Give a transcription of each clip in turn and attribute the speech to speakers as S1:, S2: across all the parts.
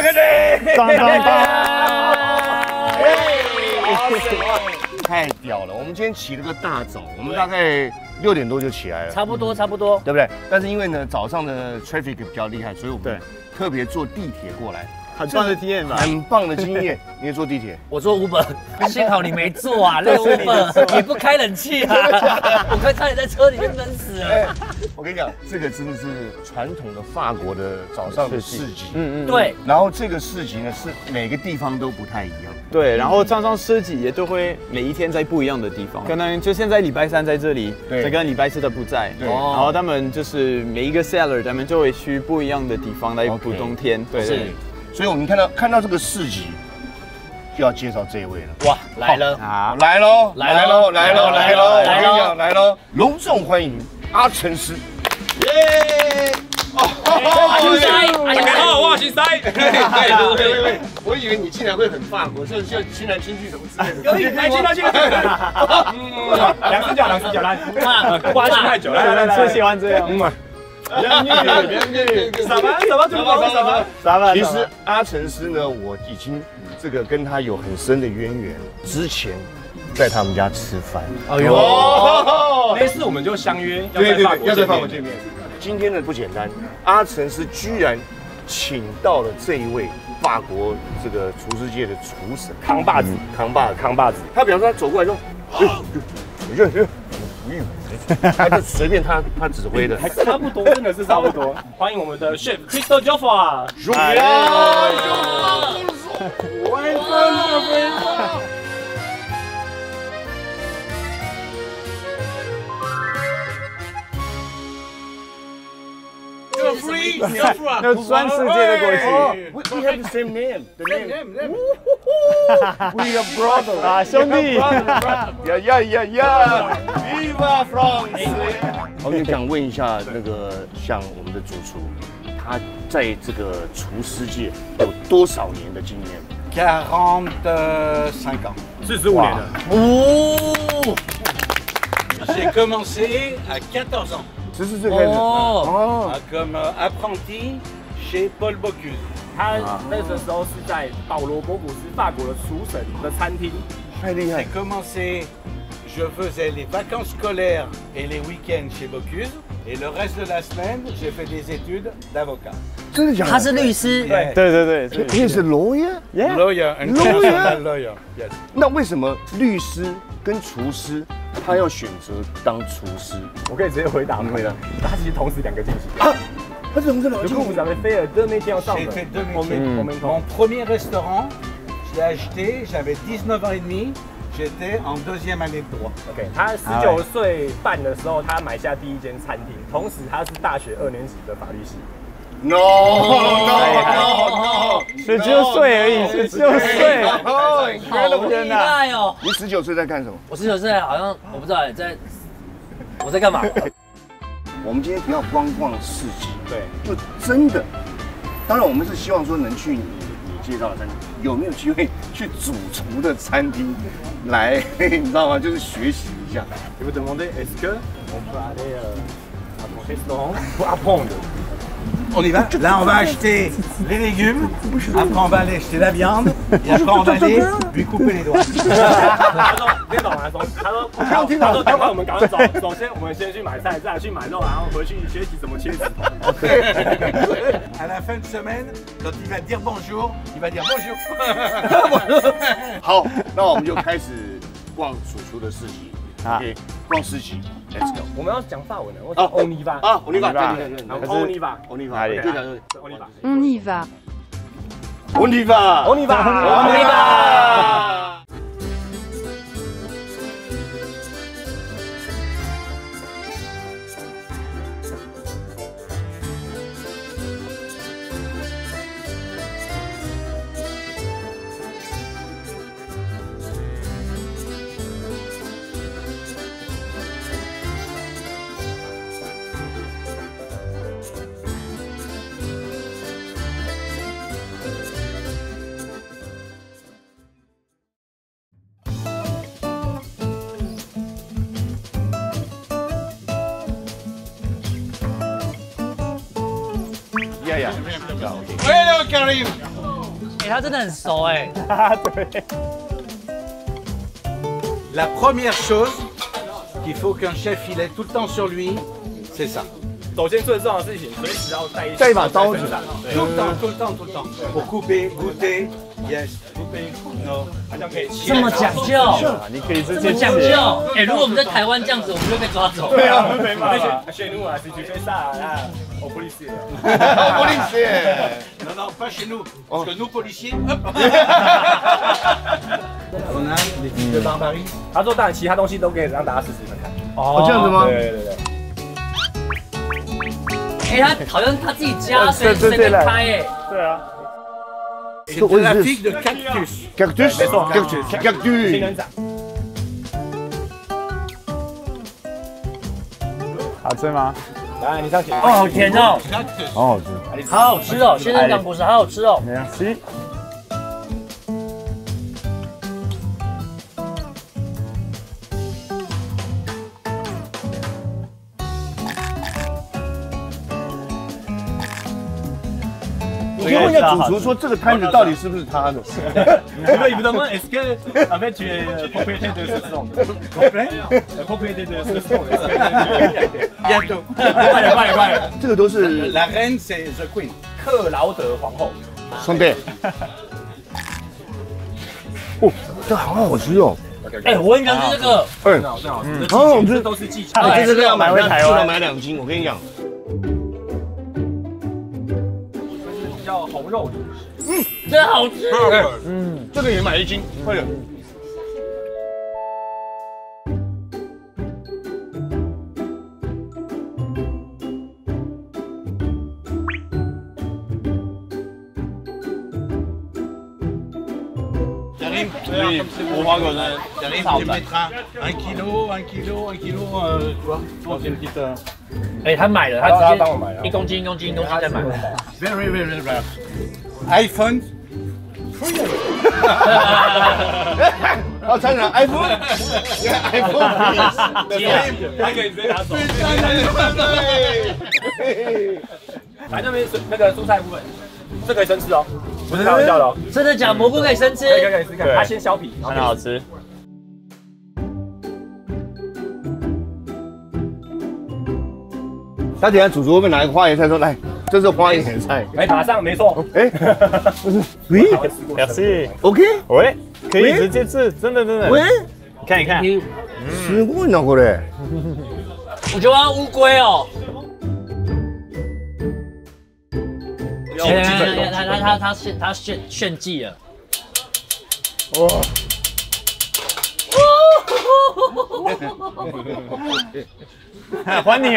S1: 开始！
S2: 当当当！
S1: 太屌了！我们今天起了个大早，我们大概6点多就起来了，
S3: 差不多，对
S1: 不对？但是因为呢早上的 traffic 比较厉害，所以我们特别坐地铁过来。
S2: 很棒的体验吧？
S1: 很棒的经验。你也坐地铁？
S3: 我坐 Uber， 幸好你没坐啊，那个 Uber 也不开冷气啊，我快差点在车里面闷死了。
S1: 我跟你讲，这个真的是传统的法国的早上的市集。
S3: 对。
S1: 然后这个市集呢，是每个地方都不太一样。
S2: 对，然后常常市集也都会每一天在不一样的地方，可能就现在礼拜三在这里，这个礼拜四的不在。对。然后他们就是每一个 seller， 他们就会去不一样的地方来不同天。对。
S1: 所以我们看到这个市集，就要介绍这一位了。
S3: 哇，来了
S1: 啊，来喽！隆重欢迎阿成师。耶！
S4: 大家好，我是西。
S1: 喂，我以为你进来会很法国，像亲来亲去什么之类的。
S4: 有点来亲来。两只脚来，关系太久了，
S2: 最喜欢这样。
S1: 其实阿成师呢，我已经这个跟他有很深的渊源。之前在他们家吃饭，
S4: 哎呦，那次我们就相约要在法国见面。
S1: 今天呢不简单，阿成师居然请到了这一位法国这个厨师界的厨神
S4: 扛把子。
S1: 他比方说他走过来说，他就随便他指挥的，
S4: 还差不多，真的是差不多。欢迎我们的 chef Christophe Joffre。
S2: 那全世界的国旗。
S1: We have the same name. We are brothers.
S2: 啊，兄弟。
S1: 呀 ！Viva France！ 我就想问一下，那个像我们的主厨，他在这个厨师界有多少年的经验
S5: 45 ans.
S4: 45年了。
S3: 哦。
S5: J'ai commencé à 14 ans.
S1: 14岁开始
S5: comme apprenti chez Paul Bocuse.
S4: 他那个时候是在保罗·博古斯法国的厨神的餐厅。
S1: 太厉害
S5: J'ai commencé, je faisais les vacances scolaires et les week-ends chez Bocuse. Et le reste de la semaine, j'ai fait des études d'avocat.
S1: 真的假的？
S3: 他是律师。
S2: 对。
S1: He is a lawyer.
S5: Lawyer, international lawyer. Yes.
S1: 那为什么律师跟厨师他要选择当厨师？
S4: 我可以直接回答吗？他其实同时2个进行。
S1: 啊，他是同时2个进行。
S4: Vous avez fait 2 métiers ensemble.
S5: J'ai fait 2 métiers. Mon premier restaurant, je l'ai acheté, j'avais 19 ans et demi. J'étais en 2e année de droit.
S4: OK， 他19岁半的时候，他买下第1间餐厅，同时他是大学2年级的法律系。
S1: No，
S2: 19岁而已，19岁。
S3: 好厉害哦！
S1: 你19岁在干什么？
S3: 我19岁好像我不知道我在干嘛。
S1: 我们今天不要光逛市集，
S4: 对，
S1: 就真的。当然，我们是希望说能去你介绍的餐厅，有没有机会去主厨的餐厅来，你知道吗？就是学习一下。
S4: Je vous demandais est-ce que on peut aller à ton restaurant pour apprendre?
S5: On y va. Là, on va acheter les légumes. Après, on va aller acheter la viande. Et après, on va aller lui couper les doigts.
S4: 他说，听懂了。他说，赶快我们赶快走。首先，我们先去买菜，再来去买肉，然后回去学习怎么切指头。
S5: À la fin de semaine, quand il va dire bonjour, il va dire bonjour.
S1: 好，那我们就开始逛主厨的市集。OK， 逛市集 ，Let's go。
S4: 我们要讲法文的，我讲 on y va。
S1: 啊 ，on y va， 对
S4: ，on y va，on
S1: y va， 对的
S4: ，on y va。On
S6: y va.
S1: On y va，on y va，on y va。Bueno,
S5: Karim.
S3: 他真的很熟哎。
S2: 对。
S5: La première chose qu'il faut qu'un chef il ait tout le temps sur lui, c'est ça.
S4: 首先最重要的事情，随时要带
S1: 一把刀子。
S5: Tout le temps. Pour couper, goûter, yes. No.
S4: 好像可以切。
S3: 这么讲究，
S2: 你可以直
S3: 这么讲究。哎，如果我们在台湾这样子，我们就被抓走。
S4: 对啊，没办法。chez nous, si tu fais ça, là, au policier.
S5: Non, pas chez nous. Parce que nous policiers, hop. On a les types de barbarie.
S4: 他说，当然其他东西都可以让大家试试看。
S1: 哦，这样子吗？
S4: 对。
S3: 哎，他好像他自己家随便开哎。
S4: 对啊。
S5: C'est de la figue de cactus.
S1: Cactus? Cactus.
S4: 仙人掌。
S2: 好吃吗？
S4: 来，你上前。
S3: 哦，好甜哦，
S1: 好好吃，
S3: 好好吃哦，仙人掌果实好好吃哦。
S2: Merci。
S1: 你可以问一下主厨说这个摊子到底是不是他的
S4: ？Évidemment, est-ce que en fait tu es propriétaire de ce stand? Propriétaire de ce stand.
S5: Bientôt.
S4: 快！
S1: 这个都是
S5: La reine, c'est the queen.
S4: 克劳德皇后。
S1: 兄弟。哦，这好好吃哦。
S3: 哎，我很想吃这个。
S1: 嗯，
S4: 好吃。
S1: 好好吃，
S4: 这都是技巧。
S1: 这个要买回台湾，至少买2斤。我跟你讲。
S4: 叫红肉鱼，
S3: 真好吃。
S1: 这个也买1斤，快点。
S5: Karim,
S2: 对，无花果呢。
S5: Karim, tu mettras 1 kilo, tu vois.
S2: Pour une petite.
S3: 哎，他买了，他直接1公斤再买。
S5: Very rare. iPhone.
S1: 要参展 iPhone，
S4: 还可以直接拿走。来那边那个蔬菜部分，这可以生吃哦，不是开玩笑的哦。
S3: 真的假？蘑菇可以生吃？
S4: 可以试看，它先削皮，
S2: 很好吃。
S1: 他等下主厨会不会拿一个花椰菜说来，这是花椰菜？
S4: 哎，马上没错。
S1: 哎，不是，喂
S2: Merci。
S1: ，OK，
S2: 喂，可以直接吃，真的。
S1: 喂，
S2: 看一看。
S1: すごいなこれ。
S3: 我觉得像乌龟哦。他炫技了。哇！
S2: 还你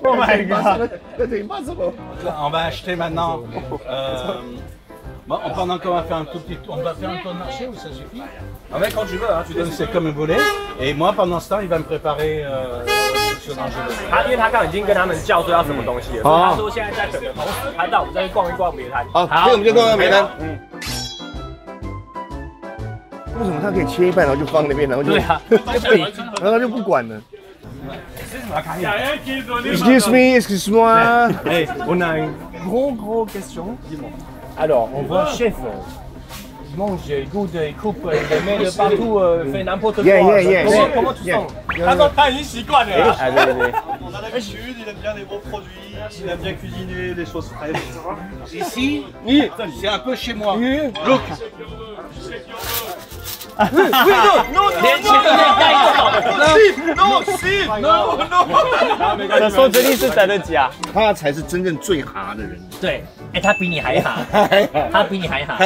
S2: ！Oh my god！
S5: On va acheter maintenant. Bon, pendant qu'on va faire un tout petit tour, on va faire un tour de marché ou ça suffit?
S4: En fait, quand tu veux, hein, tu donnes.
S5: C'est comme un volet. Et moi, pendant ce temps, il va me préparer sur l'angelo.
S4: 因为他刚刚已经跟他们叫说要什么东西了，所以他说现在在等的同时，他带我们再去逛一逛别摊。
S1: 好，所以我们就逛逛别摊。为什么他可以切一半，然后就放那边，然后就
S3: 对啊，
S1: 然后他就不管了。Excuse me.
S4: Hey, on a une grosse question. Dis-moi. Alors, on voit chef. Il mange, il goûte, il coupe, il met de partout, fait n'importe quoi. Comment tu sens? 他说他已经习惯了。
S2: 哎，对。
S6: On a l'habitude, il aime bien les bons produits, il aime bien cuisiner, des choses fraîches, etc.
S5: Ici, c'est un peu chez moi. Look.
S3: 连钱都可以带走。
S2: 他说这里是谁的家？
S1: 他才是真正最哈的人。
S3: 对，哎，他比你还哈，他比你还哈。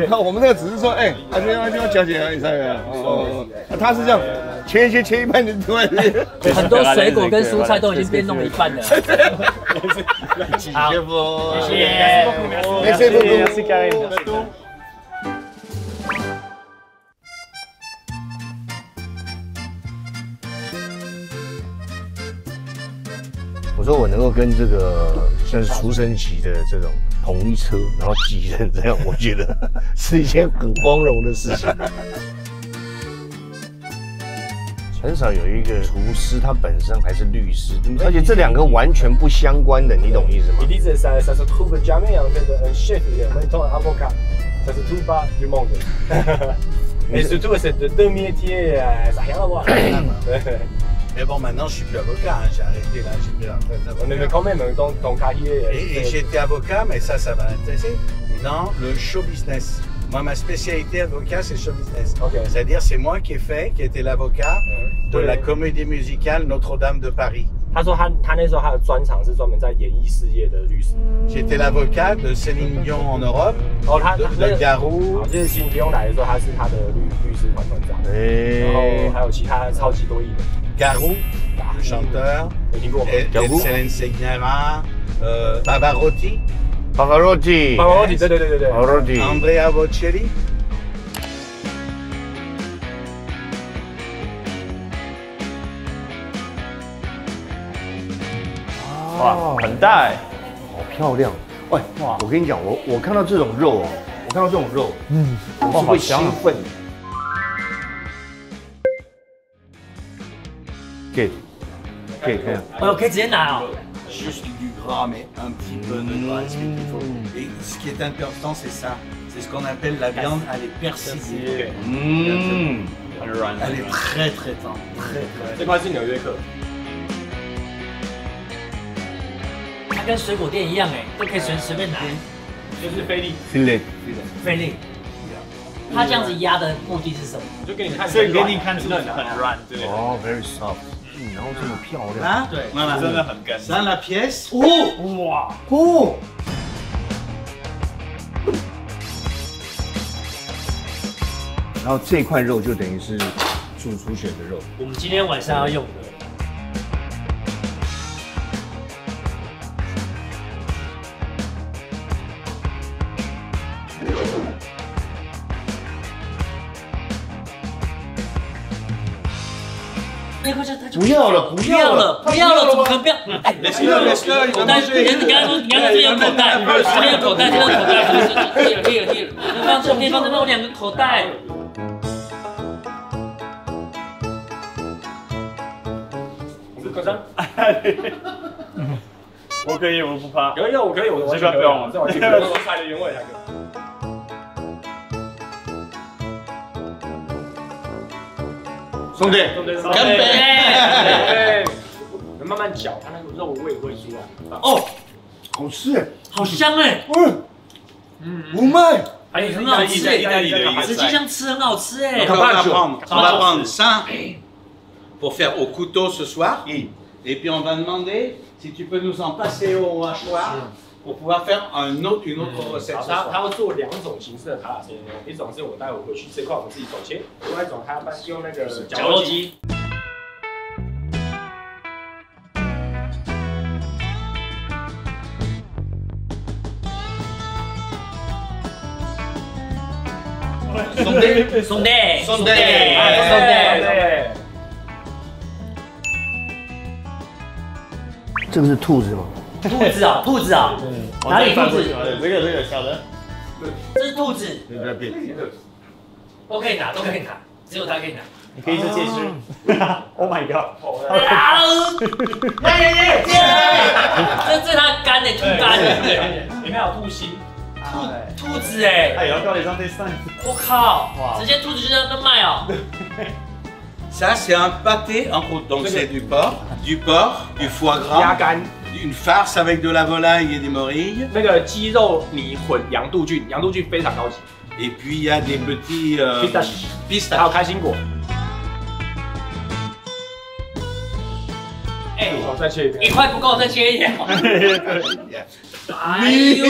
S1: 那我们那个只是说，哎，这边小姐你猜哦，他是这样切一半就突然
S3: 很多水果跟蔬菜都已经变弄了一半了。好，谢谢。
S2: Merci Karim。
S1: 我说我能够跟这个像是厨神级的这种同一车，然后几人这样，我觉得是一件很光荣的事情。很少有一个厨师他本身还是律师，而且这两个完全不相关的，你懂意思吗？
S4: Ils disent ça se trouve jamais en fait un chef et en même temps un avocat. Ça se trouve pas du monde. Et surtout ces deux métiers, ça n'a rien à voir.
S5: Mais bon, maintenant je suis plus avocat, hein, j'ai arrêté là, j'ai pris la retraite d'avocat.
S4: Mais quand même, ton carrière.
S5: Et j'étais avocat, mais ça va intéresser, dans le show business. Moi, ma spécialité avocat, c'est show business. Okay. C'est-à-dire, c'est moi qui ai été l'avocat de la comédie musicale Notre-Dame de Paris.
S4: 他说他那时候他的专长是专门在演艺事业的律师。
S5: J'étais l'avocat de Céline Dion en Europe.
S4: 哦，他
S5: 的 Garou。
S4: 就是Céline Dion来的时候，他是他的律师团团长。然后还有其他超级多艺人。
S5: Garou, le chanteur.
S4: 有听过吗
S5: Hélène Segnera, Pavarotti.
S1: Pavarotti，
S4: Pavarotti， 对。
S1: Pavarotti，
S5: Andrea Bocelli。
S2: 哇，很大哎，
S1: 好漂亮！喂，哇，我跟你讲，我看到这种肉哦，我看到这种肉，我是会兴奋。给，看。
S3: 哦，可以直接拿哦。
S5: Juste du gras, mais un petit peu de gras. Et ce qui est important, c'est ça. C'est ce qu'on appelle la viande, elle est persillée. Elle est très très tendre.
S4: 这块是纽约客。
S3: 它跟水果店一样哎，都可以随便拿。
S4: 就是菲力。
S3: 菲力。它这样子压的目的是什么？
S4: 就给你看，
S2: 所以给你看出很软，对。
S1: 哦 ，very soft， 然后这么漂亮。
S5: 啊，
S3: 对，
S2: 真的很干。
S5: Ça la pièce。
S2: 哇，
S1: 然后这块肉就等于是主厨选的肉。
S3: 我们今天晚上要用的。
S1: 不要了，怎
S3: 么可能不要？哎，口袋，你刚才说这有口袋，这边有口袋，这边有口袋，列，放这边有2个口袋。
S4: 可上。
S2: 我可以，我不怕。
S4: 可以，我可以，我完全不用，这完全不用，我菜的原味才可以。
S1: 兄弟，
S5: 干杯！
S4: 慢慢嚼，它那个肉味会出来。
S1: 哦，好吃哎，
S3: 好香哎，
S1: 不卖，
S3: 还有很好吃哎，实际上吃很好吃哎。
S5: On va prendre ça pour faire au couteau ce soir. Et puis on va demander si tu peux nous en passer au hachoir pour pouvoir faire une autre recette.
S4: 他会做2种形式的卡拉切，一种是我待会回去这块我们自己手切，另外一种他用那个绞肉机。
S3: 兄弟，
S1: 这个是兔子吗？
S3: 兔子啊，哪里兔子？
S2: 这个小的，
S3: 这是兔子，
S1: 对，
S3: 都可以拿，只有它可以拿。
S2: 你可以是戒指。Oh my god！
S3: 这它肝诶，兔肝，
S4: 里面有兔心。
S3: 兔子哎！
S2: 哎，要到底上这3
S3: 我靠！直接兔子就在那卖哦。
S5: Ça c'est un pâté en route, donc c'est du porc, du foie gras,
S4: 鸭肝，
S5: une farce avec de la volaille et des morilles.
S4: 那个鸡肉泥混洋杜菌非常高级。
S5: Et puis il y a des petits pistaches，
S4: 还有开心果。
S3: 哎，
S4: 我再切一遍。
S3: 1块不够，再切一点。哎呦！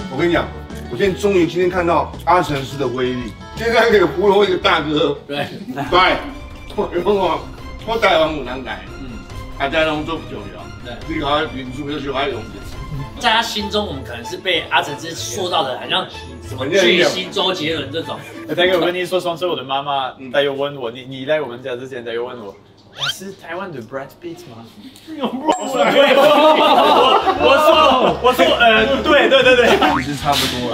S1: 我跟你讲，我终于今天看到阿成师的威力。现在可以糊弄一个大哥，对，我台湾有人改，大家拢做不重要，你搞民族就喜欢用。
S3: 在他心中，我们可能是被阿成之塑造的，好像什么巨星周杰伦这种。
S2: 大哥，我跟你说，上次我的妈妈她有问我，你来我们家之前，她有问我，是台湾的 Brad Pitt 吗？
S4: 我说对，
S1: 其实差不多啦。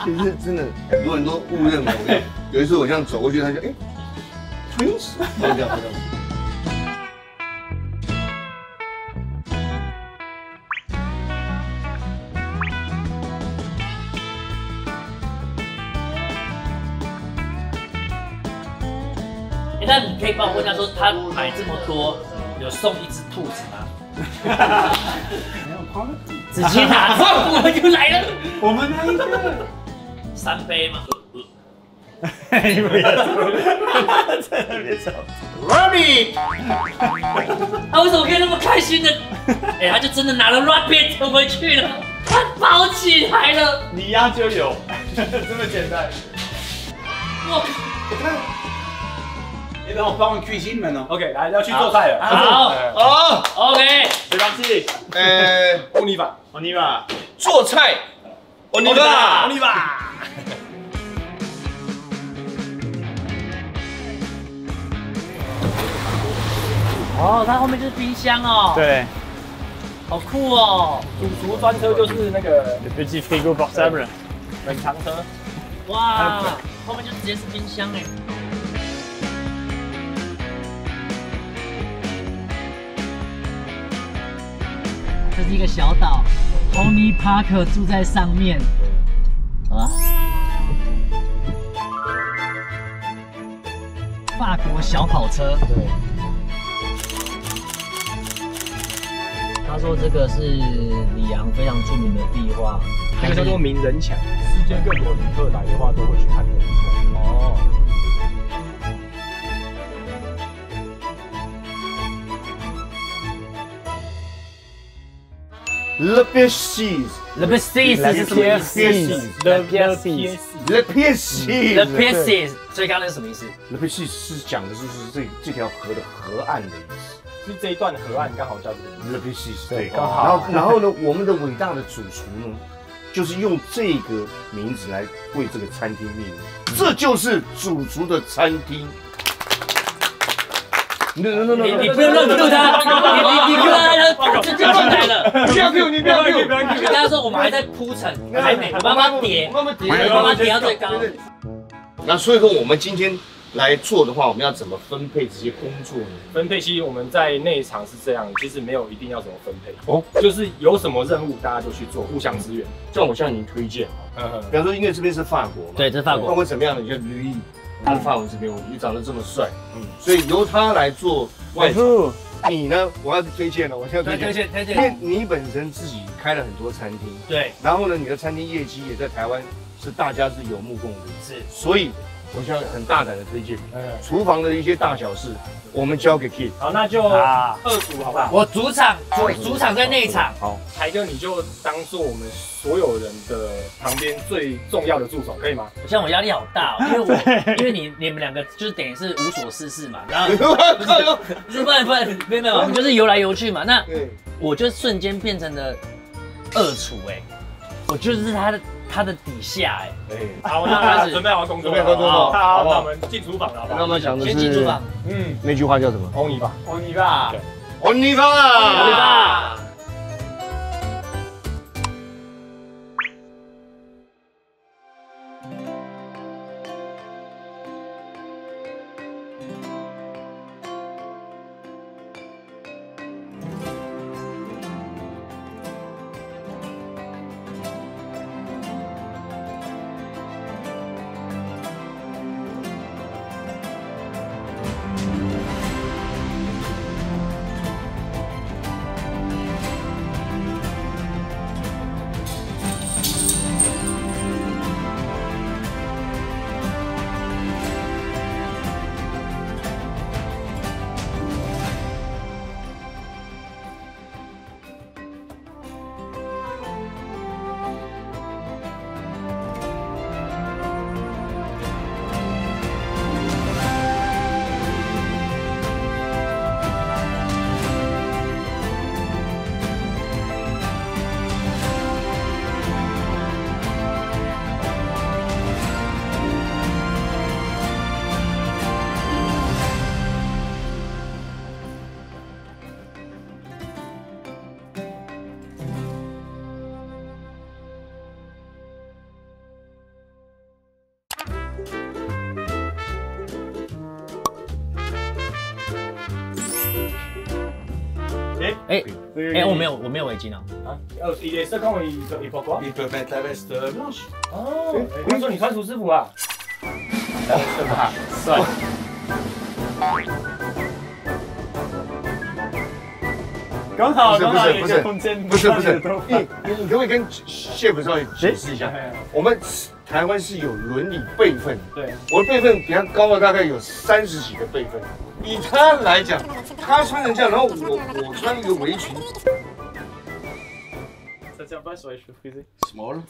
S1: 其实真的很多人都误认我。有一次我这样走过去，他就Twins， 这样。
S3: 那你可以帮我问他说，他买这么多，有送一只兔子吗？直接拿着我们就来了。
S6: 我们那一个
S3: 3杯吗？
S2: 在那边找
S1: Rabbit，
S3: 他为什么可以那么开心的？他就真的拿了 Rabbit 回去了，他包起来了。
S2: 你要就有，这么简单。
S3: 我靠！Et
S5: ben on part en cuisine maintenant.
S4: OK， 来要去做菜了。
S3: 好，OK，
S2: C'est parti，
S4: on y va，
S2: on y va，
S1: 做菜
S2: on y va，
S4: on y va。
S3: 哦，它后面就是冰箱哦。
S2: 对，
S3: 好酷哦。
S4: 主厨专车就是那个
S2: le petit frigo portable。
S4: 冷藏车。
S3: 哇，后面就直接是冰箱哎。这是一个小岛 ，Tony Parker 住在上面。哇！法国小跑车。对。他说这个是里昂非常著名的壁画，
S4: 这个叫做名人墙，世界各国旅客来的话都会去看的地方。哦。
S1: Le Pièces，
S3: Le Pièces 是什么意思
S1: ？Le Pièces，
S3: 所以刚刚那是什么意思
S1: ？Le Pièces 是讲的就是这条河的河岸的意思。
S4: 是这一段河岸刚好叫这个
S1: Le Pièces， 对，
S4: 刚好。
S1: 然后呢，我们的伟大的主厨呢，就是用这个名字来为这个餐厅命名，这就是主厨的餐厅。你不用乱 Q 他，你 Q 他就进来了。不要 Q， 你不要 Q，
S3: 你跟他说我们还在铺陈，还没，我慢慢叠，慢慢叠到最高。
S1: 那所以说，我们今天来做的话，我们要怎么分配这些工作呢？
S4: 分配其实我们在内场是这样，其实没有一定要怎么分配哦，就是有什么任务大家就去做，互相支援。
S1: 像我向您推荐，比方说，因为这边是法国嘛，
S3: 对，这是法国，
S1: 法国怎么样的？你看Louis，他的法文这边，你长得这么帅，所以由他来做外场。你呢？我要推荐了，我现在推荐，因为你本身自己开了很多餐厅，
S3: 对，
S1: 然后呢，你的餐厅业绩也在台湾是大家是有目共睹，
S3: 是，
S1: 所以我现在很大胆的推荐，厨房的一些大小事，我们交给 Kid。
S4: 好，那就二厨好不好？
S3: 我主场在内场。
S1: 好，
S4: 台哥你就当做我们所有人的旁边最重要的助手，可以吗？
S3: 像我压力好大哦，因为你们两个就是等于是无所事事嘛，然后不然，我们就是游来游去嘛。那我就瞬间变成了二厨哎，我就是他的底下哎。
S4: 好，那开始准备好工作，好，那我们进厨房了，好不好？
S1: 那我们讲的是
S3: 先进厨房。
S1: 那句话叫什么
S4: ？On y va，
S2: on y va，
S1: on y va。
S3: 我没有围巾啊。
S4: Il est second et pourquoi?
S5: Ils peuvent mettre la veste blanche.
S4: 哦，他说你穿厨师服啊？
S1: 帅。
S2: 刚好一个空间。
S1: 不是，你可不可以跟 chef 稍微解释一下？我们台湾是有伦理辈分，
S4: 对，
S1: 我的辈分比他高了大概有30几的辈分。以他来讲，他穿成这样，然后我穿一个围裙。
S2: Ça tient pas sur les cheveux frisés.
S5: Small.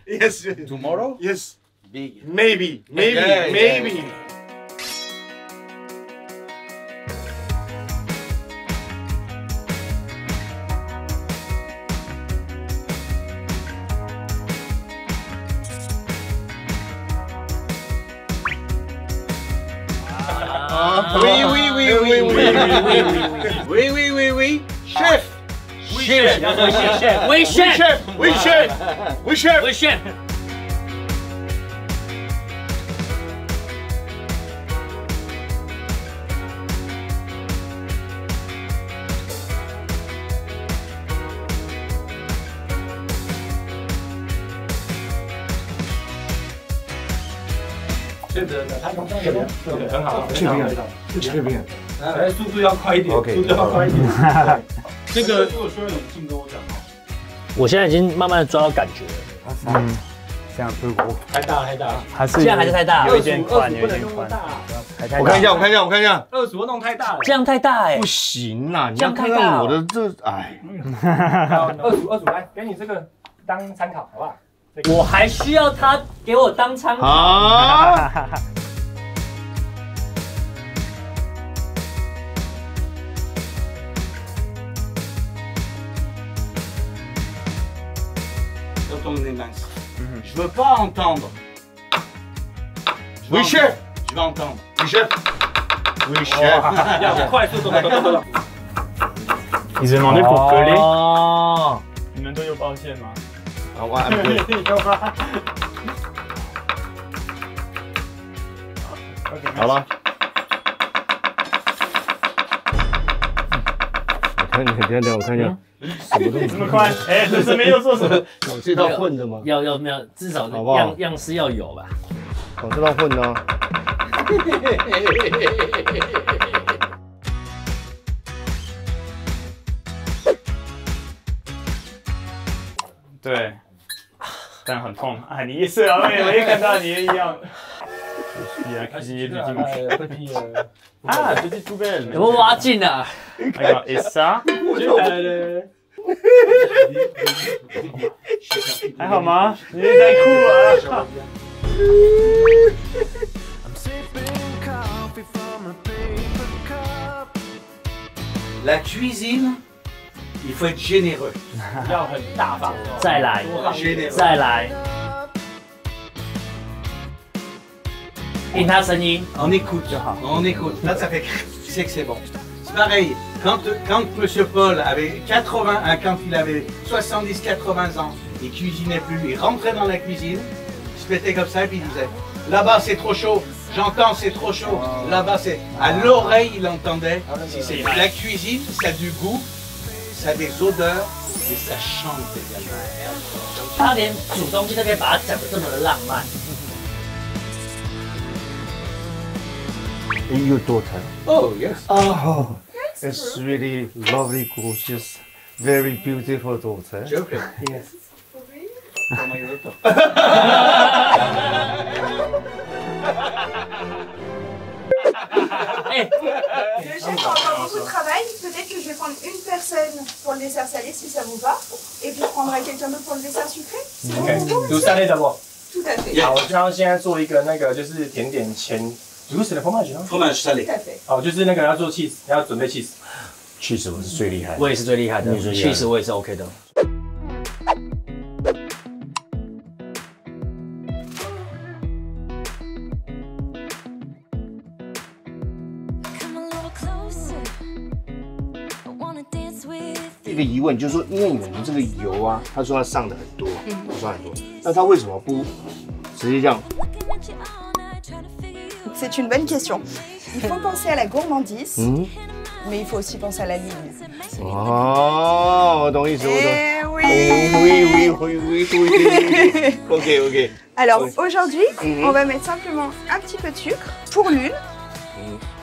S1: Yes.
S5: Tomorrow?
S1: Yes.
S5: Big.
S1: Maybe.
S5: Yeah.
S1: Oui. Chef. We chef.
S4: 确实，他刚刚有很好，
S1: 这边。
S4: 速度要快一点，速度要快一点。
S6: 这个如果说你进跟我讲话，
S3: 我现在已经慢慢的抓到感觉了。
S2: 这样推过。
S4: 太大，
S2: 还是
S3: 现在还是太大，
S2: 有一点宽，
S4: 不能用那么大。
S1: 我看一下。
S4: 25弄太大了，
S3: 这样太大哎，
S1: 不行啦，你
S3: 这样
S1: 要看到我的这，哎。
S4: 25来，给你这个当参考，好不好？
S3: 我还需要他给我当参考。
S1: 啊！Je
S5: veux pas entendre.
S1: Oui, chef.
S5: Je vais entendre.
S1: Oui, chef.
S4: 要快速动。
S2: Ils demandaient pour coller.
S3: 哦，
S2: 你们都有保险吗？
S1: 啊，我按对。好了。我看一下。什么东西？
S2: 这么快？哎，这是没有做什么？
S1: 我这套混的吗？
S3: 要没有，至少
S1: 好不好
S3: 样式要有吧。
S1: 我这套混的啊。
S2: 对，但很痛啊！你也是啊，我也看到你也一样。Ah, petite poubelle.
S3: 有没有挖进啊？
S2: Regarde, et ça? 还好吗？你在哭啊？
S5: La cuisine, il faut être généreux.
S4: 要很大方。
S3: 再来，
S5: Généreux.
S3: 再来。听他声音。
S5: On écoute. Là, ça fait tu sais que c'est bon. C'est pareil. Quand M. Paul avait 80, quand il avait 70-80 ans, il cuisinait plus. Il rentrait dans la cuisine, il se mettait comme ça et puis il disait là-bas c'est trop chaud. J'entends c'est trop chaud. Là-bas c'est. À l'oreille il entendait. Si c'est la cuisine, ça a du goût, ça a des odeurs et ça chante également.
S3: 他连煮东西都可以把它讲得这么的浪漫。
S1: Your daughter.
S5: Oh yes.
S1: Oh, it's really lovely, gorgeous, very beautiful daughter.
S5: Joking.
S1: Yes.
S5: Oh my God.
S7: Le chef a encore beaucoup de travail. Peut-être que je vais prendre une personne pour le dessert salé si ça vous va. Et puis je prendrai quelqu'un d'autre pour le dessert sucré. C'est bon pour vous?
S4: 读三类的不？
S7: Tout à fait.
S4: 好，我就要现在做一个那个就是甜点前。 如此的 fromage 呢
S5: Fromage salé.
S7: Tout à fait.
S4: 哦，就是那个要做 cheese，要准备 cheese。
S1: cheese 我是最厉害的。
S3: 我也是最厉害的，cheese 我也是 OK 的。
S1: 一个疑问就是说，因为你们这个油啊，他说他上的很多，上很多，那他为什么不直接这样？
S7: C'est une bonne question. Il faut penser à la gourmandise, mais il faut aussi penser à la ligne.
S1: Oh, 我懂意思，我懂。
S7: Eh oui.
S1: Oui. Ok.
S7: Alors aujourd'hui, on va mettre simplement un petit peu de sucre pour l'une.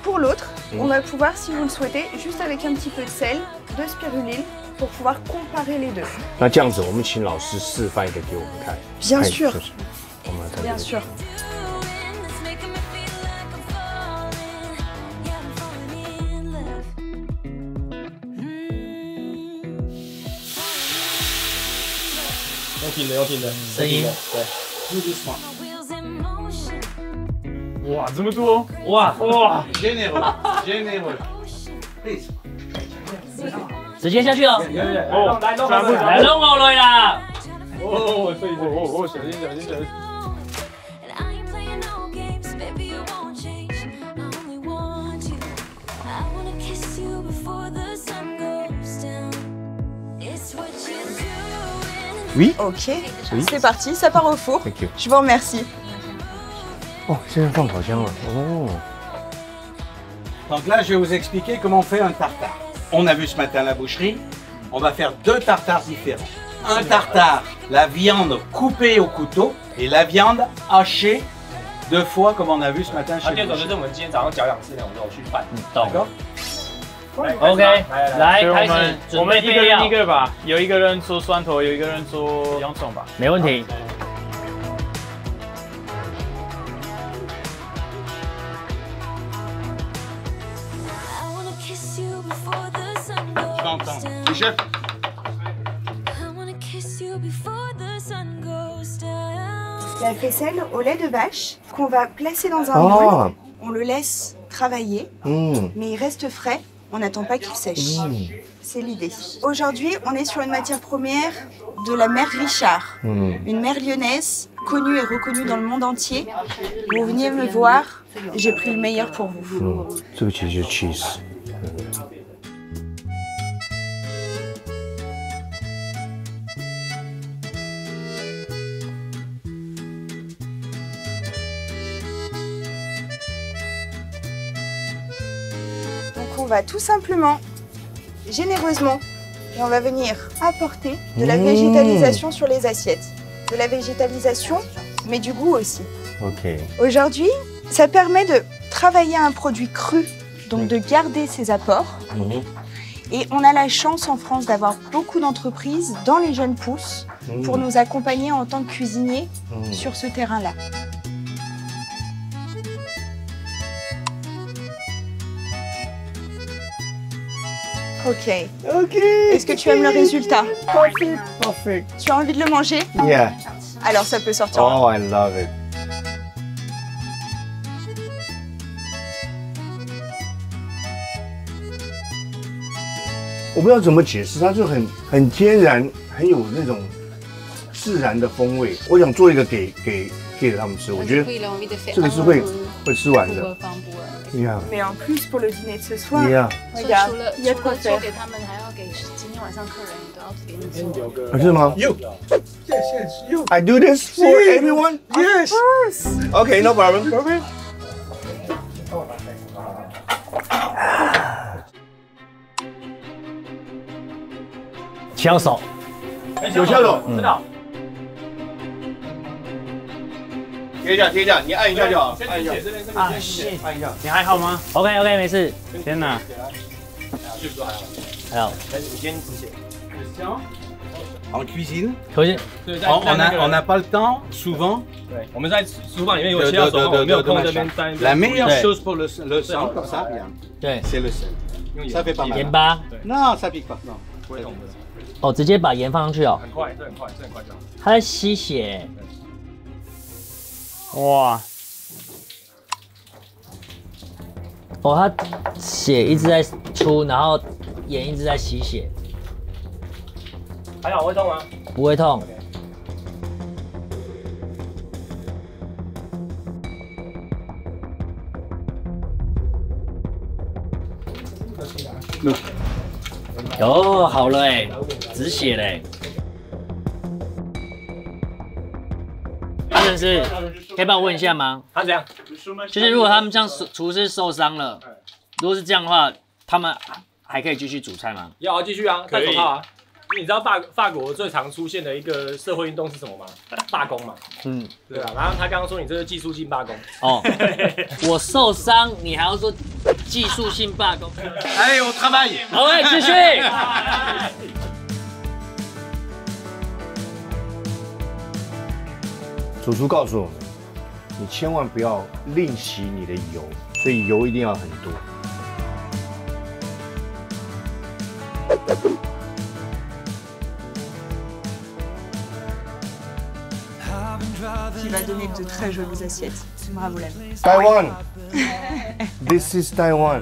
S7: Pour l'autre, on va pouvoir, si vous le souhaitez, juste avec un petit peu de sel, de spiruline, pour pouvoir comparer les deux.
S1: 那这样子，我们请老师示范一个给我们看。
S7: Bien sûr.
S1: 我们来看。
S7: Bien sûr.
S4: On听的，
S3: 声音，
S4: 对。
S2: 哇，这么多！
S3: 哇，
S5: Généreux. Please.
S3: 直接下去了。
S2: 哦，
S4: 来弄
S3: 来弄我来啦！
S2: 哦，小心！
S1: Oui.
S7: Ok, c'est parti, ça part au four.
S1: Thank you.
S7: Je vous remercie.
S1: 哦，现在放烤箱了。哦。
S5: Donc là, je vais vous expliquer comment on fait un tartare. On a vu ce matin la boucherie. On va faire 2 tartares différents. Un tartare, la viande coupée au couteau et la viande hachée 2 fois comme on a vu ce matin chez
S4: 店长就
S5: nous.
S4: 是我们今天早上脚2次，我们有去拌。
S3: 懂。
S5: D'accord?
S3: OK，来
S2: 所以
S3: 开始准备配料。
S2: 一个吧，有一个人做蒜头，有一个人做洋葱吧。
S3: 没问题。
S5: Je l'entends. Les chefs.
S7: La faisselle au lait de vache qu'on va placer dans un moule. On le laisse travailler, mais il reste frais. On n'attend pas qu'il sèche. C'est l'idée. Aujourd'hui, on est sur une matière première de la mère Richard, une mère lyonnaise connue et reconnue dans le monde entier. Vous veniez me voir, j'ai pris le meilleur pour vous.
S1: 这个其实就是 cheese。
S7: Donc on va tout simplement, généreusement, et on va venir apporter de la végétalisation sur les assiettes. De la végétalisation, mais du goût aussi.
S1: OK。
S7: Aujourd'hui, ça permet de travailler un produit cru, donc de garder ses apports. Et on a la chance en France d'avoir beaucoup d'entreprises dans les jeunes pousses pour nous accompagner en tant que cuisiniers sur ce terrain-là. Ok. Est-ce que tu aimes le résultat?
S1: Parfait.
S7: Tu as envie de le manger?
S1: Yeah.
S7: Alors ça peut sortir.
S1: Oh, I love it. 我不知道怎么解释，它就很天然，很有那种自然的风味。我想做一个给他们吃，我觉得这个是会吃完的。Yeah.
S7: Mais en plus pour le dîner de ce soir,
S1: Yeah.
S7: regarde, il y a de quoi faire.
S8: 给他们，还要给今天晚上客人，也都要给你做。
S1: 是吗
S5: You. Yes, yes, you.
S1: I do this for everyone?
S5: Yes.
S1: Okay, no problem.
S5: Okay.
S3: 枪手，
S1: 有效的，
S4: 知道。
S1: 贴一下，你按一下就好，按一下。
S3: 啊，谢，
S1: 按一下。
S2: 你还好吗？
S3: OK，没事。
S2: 天哪！
S3: 还有，
S4: 你先止血。
S5: En cuisine,
S3: 可是
S5: on n'a pas le temps, souvent,
S4: 对，我们在厨房里面有切到手，我们没有空这边在。
S5: La meilleure
S3: Ouais.
S5: chose pour le sang, comme ça, regarde,
S3: 对，
S5: c'est le sel. Ça fait pas mal.
S3: 盐巴，
S5: Non, ça pique pas. Non.
S4: 不会痛的，
S3: 哦，直接把盐放上去哦。
S4: 很快，这很快，这很快就好。
S3: 它在吸血，
S2: 哇，
S3: 哦，它血一直在出，然后盐一直在吸血，
S4: 还好会痛吗？
S3: 不会痛。哦，好了哎，止血嘞。真的是，可以帮我问一下吗？
S4: 他怎样？
S3: 就是如果他们这样厨师受伤了，如果是这样的话，他们还可以继续煮菜吗？
S4: 要继续啊，戴手套啊。你知道法国最常出现的一个社会运动是什么吗？罢工嘛。对啊。然后他刚刚说你这是技术性罢工。
S3: 哦，我受伤，你还要说技术性罢工？
S5: 哎，我travaille。
S3: 好，继续。
S1: 主厨告诉我们，你千万不要吝惜你的油，所以油一定要很多。
S7: Qui va donner de très jolies assiettes. Bravo l'ami.
S1: Taiwan. This is Taiwan.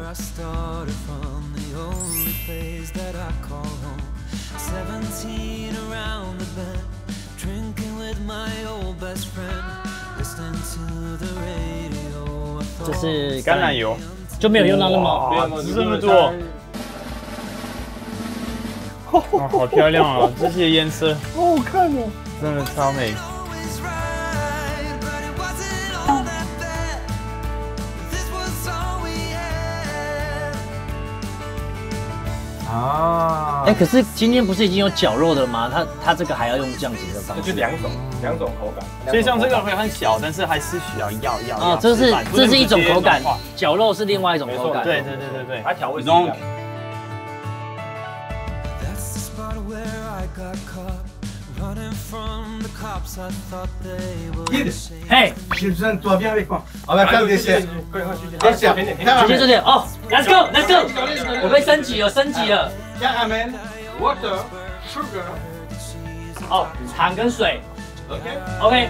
S3: 这是
S2: 橄榄油，
S3: 就没有用到那么
S2: 这么多。哇，好漂亮啊！这些颜色，
S1: 好好看哦，
S2: 真的超美。
S3: 啊！哎，可是今天不是已经有绞肉的吗？它这个还要用这样子的方式？
S4: 就两种口感。
S2: 所以像这个会很小，但是还是需要要。
S3: 哦，这是一种口感，绞肉是另外一种口感。
S2: 对，
S4: 它调味是一样。
S3: 嘿，
S5: j'ai besoin de toi, viens avec moi. On va faire le dessert. Dessert.
S3: 直接哦 ，Let's go，Let's go。我被升级了。
S5: Caramel, water, sugar.
S3: 哦，糖跟水。OK。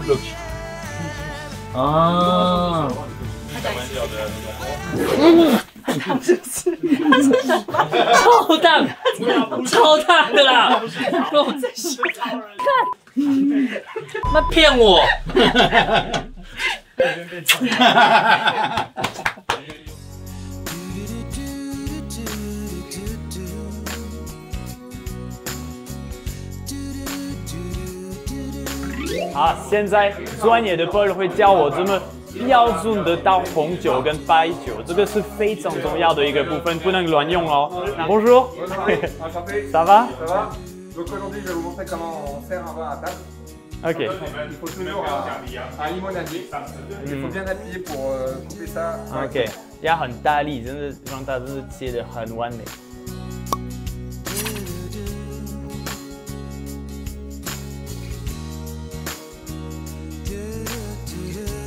S1: Look.
S3: 哦。超大的啦！我在笑，看，妈骗我！
S2: 好，现在专业的 bird 会教我怎么标准的倒红酒跟白酒，这个是非常重要的一个部分，不能乱用哦。Bonjour. Ça va?
S9: Donc aujourd'hui, je vais vous montrer comment on sert un vin à table.
S2: Ok.
S9: Il faut toujours un limonadier. Il faut bien appuyer pour couper ça.
S2: Ok. 要很大力，真的让它真的切得很完美。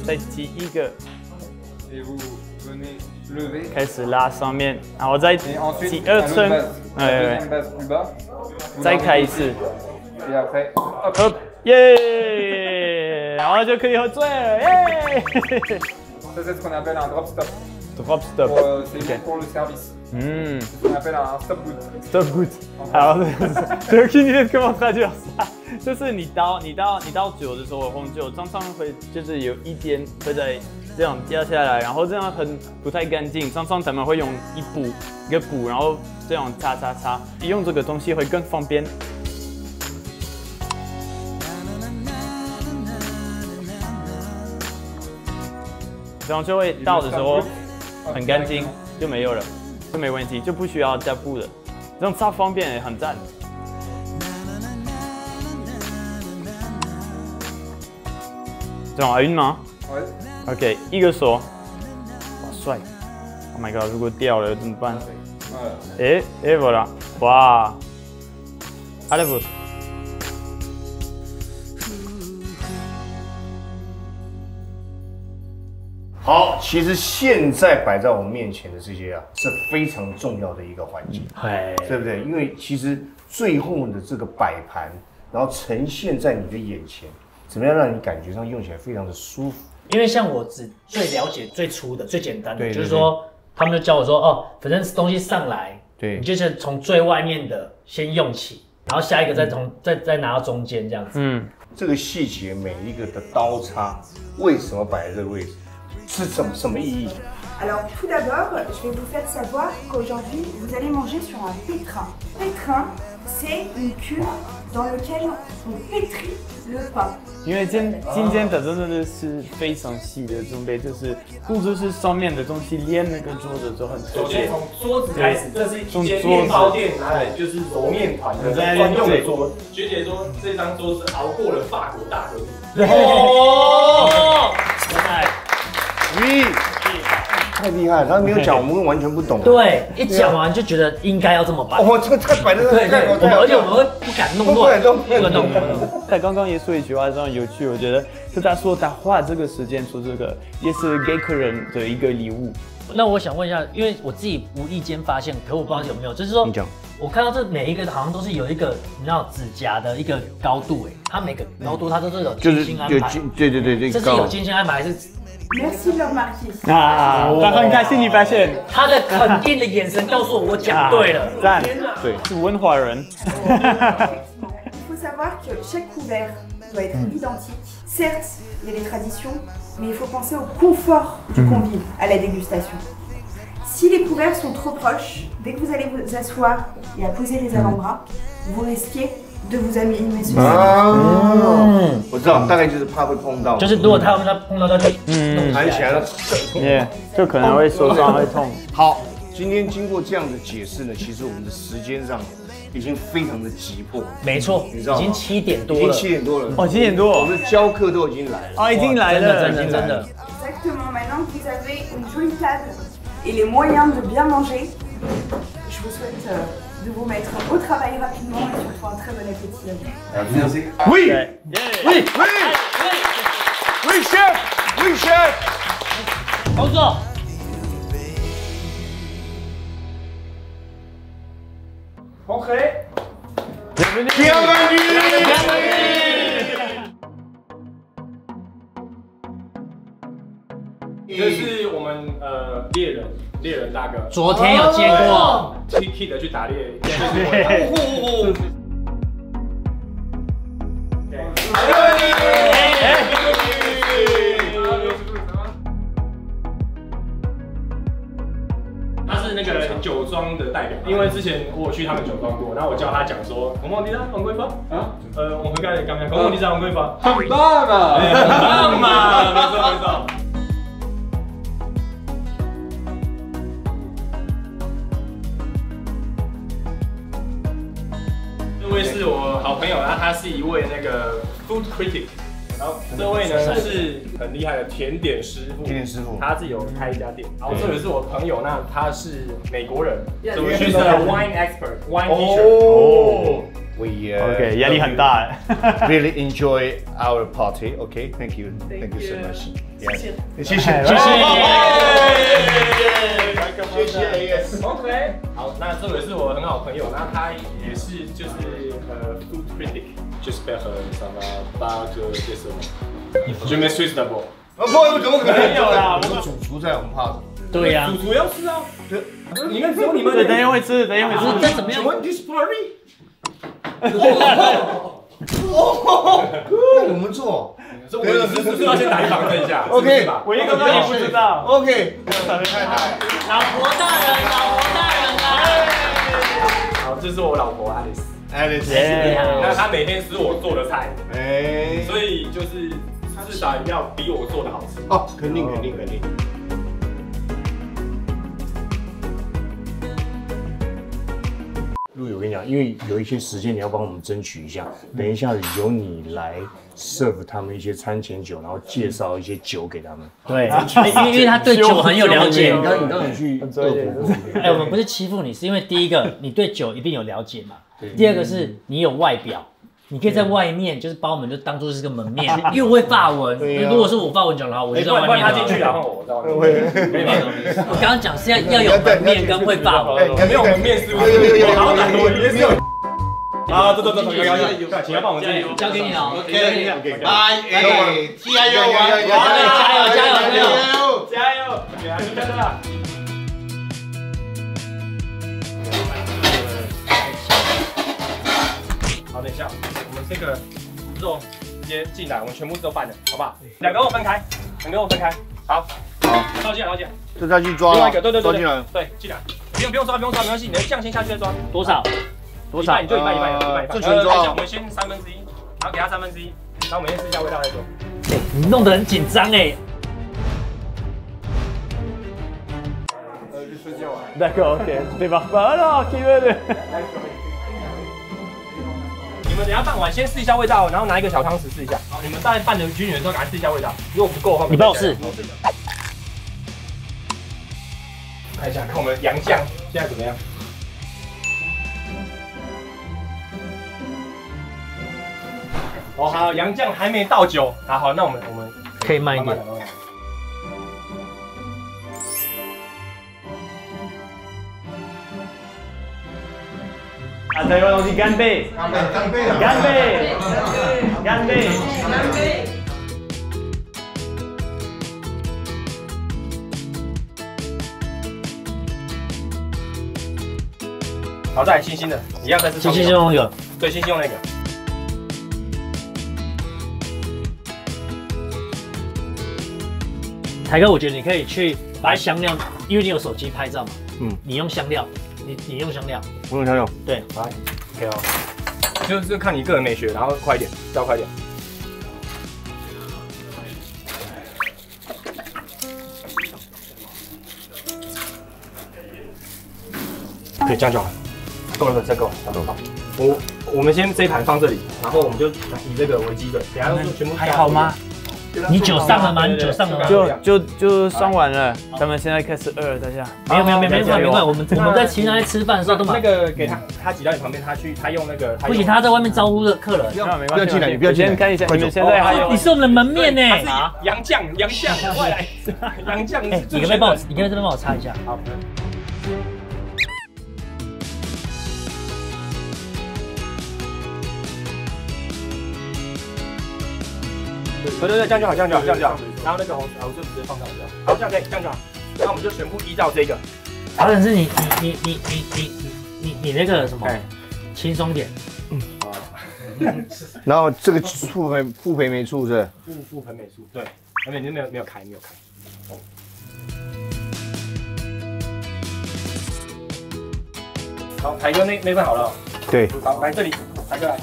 S2: 再挤一个，开始拉上面，然后再挤2层，再开一次，好，耶，然后就可以喝醉了，耶。
S9: Ça c'est ce qu'on appelle un drop stop.
S2: Drop stop.
S9: C'est pour le service. C'est ce qu'on appelle un stop boot.
S2: Stop boot. Alors, j'ai aucune idée de comment traduire ça. 就是你倒酒的时候，红酒常常会就是有一点会在这样掉下来，然后这样很不太干净。常常他们会用一个布，然后这样擦，用这个东西会更方便。这样就会倒的时候很干净，就没有了，就没问题，就不需要加布了。这样超方便，很赞。这样à une main。OK， 一个手。哇，帅 ！Oh my god， 如果掉了怎么办？Et voilà， 哇 ！Allez vous。
S1: 好，其实现在摆在我们面前的这些啊，是非常重要的一个环节，对不对？因为其实最后的这个摆盘，然后呈现在你的眼前，怎么样让你感觉上用起来非常的舒服？
S3: 因为像我最了解最粗的、最简单的，就是说他们就教我说，哦，反正东西上来，你就是从最外面的先用起，然后下一个再拿到中间这样子。
S1: 这个细节每一个的刀叉为什么摆在这个位置？是什么意义
S7: Alors tout d'abord, je vais vous faire savoir qu'aujourd'hui, vous allez manger sur un pétrin. Pétrin, c'est une cuve dans laquelle on pétrit le pain.
S2: 因为今天的真的是非常细的准备，就是不只是上面的东西，连那个桌子都很特别。
S4: 从桌子开始，这是一间面包店拿来就是揉面团的专用的桌。学姐说这张桌子熬过了法国大革命。哦，
S1: 太厉害了，他没有讲，我们完全不懂。
S3: 对，一讲完就觉得应该要这么摆。
S1: 哦，这个太摆的太，
S3: 而且我们会不敢弄乱，不敢弄。
S2: 他刚刚也说一句话非常有趣，我觉得是他说他花这个时间做这个，也是给客人的一个礼物。
S3: 那我想问一下，因为我自己无意间发现，可我不知道有没有，就是说，我看到这每一个好像都是有一个你知道指甲的一个高度，它每个高度它都是有精心安排。
S2: 对，
S3: 这是有精心安排还是
S7: ？Merci leur marquis.
S2: 啊，他很开心，你发现
S3: 他的肯定的眼神告诉我讲对了，
S2: 赞，对，是文化人。
S7: Il faut savoir que chaque couvert doit être identique. Certes, il y a des traditions, mais il faut penser au confort du convive à la dégustation. Si les couverts sont trop proches, dès que vous allez vous asseoir et à poser les avant-bras, vous risquez de vous abîmer ce
S1: 啊，我知道，大概就是怕会碰到，
S3: 就是如果他碰到他就
S1: 弹起来了，
S2: 就可能会受伤会痛。
S1: 好，今天经过这样的解释呢，其实我们的时间上已经非常的急迫。
S3: 没错，
S1: 你知道吗？
S3: 已经7点多了，
S1: 已经7点多了。
S2: 哦，7点多，
S1: 我们的教课都已经来了。
S2: 哦，已经来了，
S3: 真的。
S7: Exactement. Maintenant que vous avez une jolie table et les moyens de bien manger, je vous souhaite de vous mettre au travail rapidement et surtout un très bon appétit.
S5: Merci.
S1: Oui, chef.
S3: 工作。
S4: OK。这是我们猎人大哥，
S3: 昨天有见过
S4: Tiki 的去打猎，他是那个酒庄的代表，因为之前我有去他们酒庄过，然后我叫他讲说，我们你在王贵芳啊，我们刚才讲，我们你在王贵芳，很棒啊，很棒嘛，没错。这位是我好朋友，然后他是一位那个 food critic， 然后这位呢是很厉害的甜点师傅，他自己有开一家店。然后这位是我朋友，那他是美国人，所以是 wine expert，wine teacher。哦
S2: ，OK， 压力很大。
S1: Really enjoy our party. Okay, thank you so much. 谢谢。
S4: OK， 好，那这位是我很好朋友，那他也是就是food critic。J'espère ça va pas que c'est ça. Je m'excuse d'abord。
S1: 不，怎么可能？
S2: 没有啦，
S1: 我们主厨在，我们怕什么？
S3: 对呀，
S4: 主厨要吃啊。你们只有你们。
S2: 对，等一会吃，等一会吃。
S3: 这怎么样
S1: ？This party？ 那我们做。
S4: 我是不是要先打预防针一下
S1: ？OK，
S2: 我一个都不知道。
S1: OK，
S3: 老婆大人来。
S4: 好，这是我老婆 Alice。
S1: 那
S4: 她每天吃我做的菜，所以就是至少要比我做的好吃。
S1: 哦，肯定。陆宇，我跟你讲，因为有一些时间你要帮我们争取一下，等一下由你来 serve 他们一些餐前酒，然后介绍一些酒给他们。
S3: 对，因为他对酒很有了解。
S1: 你刚刚去恶补。
S3: 我们不是欺负你，是因为第一个你对酒一定有了解嘛，第二个是你有外表。你可以在外面就是把我们就当做是个门面，因为我会法文。如果是我法文讲的话，我就在外面。
S4: 他进去然后我在外面。
S3: 我刚刚讲是要有门面跟会法文。
S4: 没有门面是不是？好难多，也是有。啊，走，请要帮我们
S3: 交给你了。
S1: OK， 拜，加油啊！
S4: 加油！加油！好，等一下，我们这个肉直接进来，我们全部都拌了，好不好？两个我分开，好，捞进来，捞进来。
S1: 这再去抓。
S4: 另外一个，对，
S1: 抓进来。
S4: 对，进来。不用抓，没关系，你的酱先下去再抓。
S3: 多少？
S4: 你就一半。
S1: 这全抓。
S4: 我们先1/3，然后给他1/3，然后我们先试一下味道再说。
S3: 你弄得很紧张哎。
S2: D'accord, ok. Je débarque pas alors, qui veut?
S4: 你们等下拌完先试一下味道，然后拿一个小汤匙试一下。好，你们大概拌的均匀的时候，赶快试一下味道。如果不够的话，
S3: 你帮我试。
S4: 看一下，看我们洋酱现在怎么样？哦，好，洋酱还没倒酒。好，那我们
S3: 可以慢一点。
S2: 啊，台湾东西干杯！干杯！
S4: 好，再来星星的，一样再是
S3: 星星用那个，
S4: 对，星星用那个。
S3: 台哥，我觉得你可以去把香料，因为你有手机拍照嘛，你用香料，你用香料，
S1: 我用香料，
S3: 对，
S4: 好 ，OK 哦，就是看你个人美学，然后快一点，要快一点。对，这样就好，够了，再够，差不多好。我们先这一盘放这里，然后我们就以这个为基准，等下就全部
S2: 还好吗？
S3: 你酒上了吗？你酒上了吗？
S2: 就上完了，咱们现在开始饿，大家。
S3: 没关系，我们在其他人吃饭的时候都
S4: 那个给他挤到你旁边，他用那个。
S3: 不行，他在外面招呼的客人。
S2: 不要进来，你不要进来，看一下，你们现在还有。
S3: 你是我们的门面呢。
S4: 洋酱，外来，洋酱。
S3: 哎，你可不可以这边帮我擦一下？好。
S4: 对，这样就好。然后那个红我就直接放上去。好，这样可以，这样就好。那我们就全部依照这个。
S3: 好，但是你那个什么，轻松点。
S1: 然后这个覆培梅醋是？
S4: 覆培梅醋，对，因为你没有开。好，台哥那份好了。
S1: 对。
S4: 好，来这里，台哥来。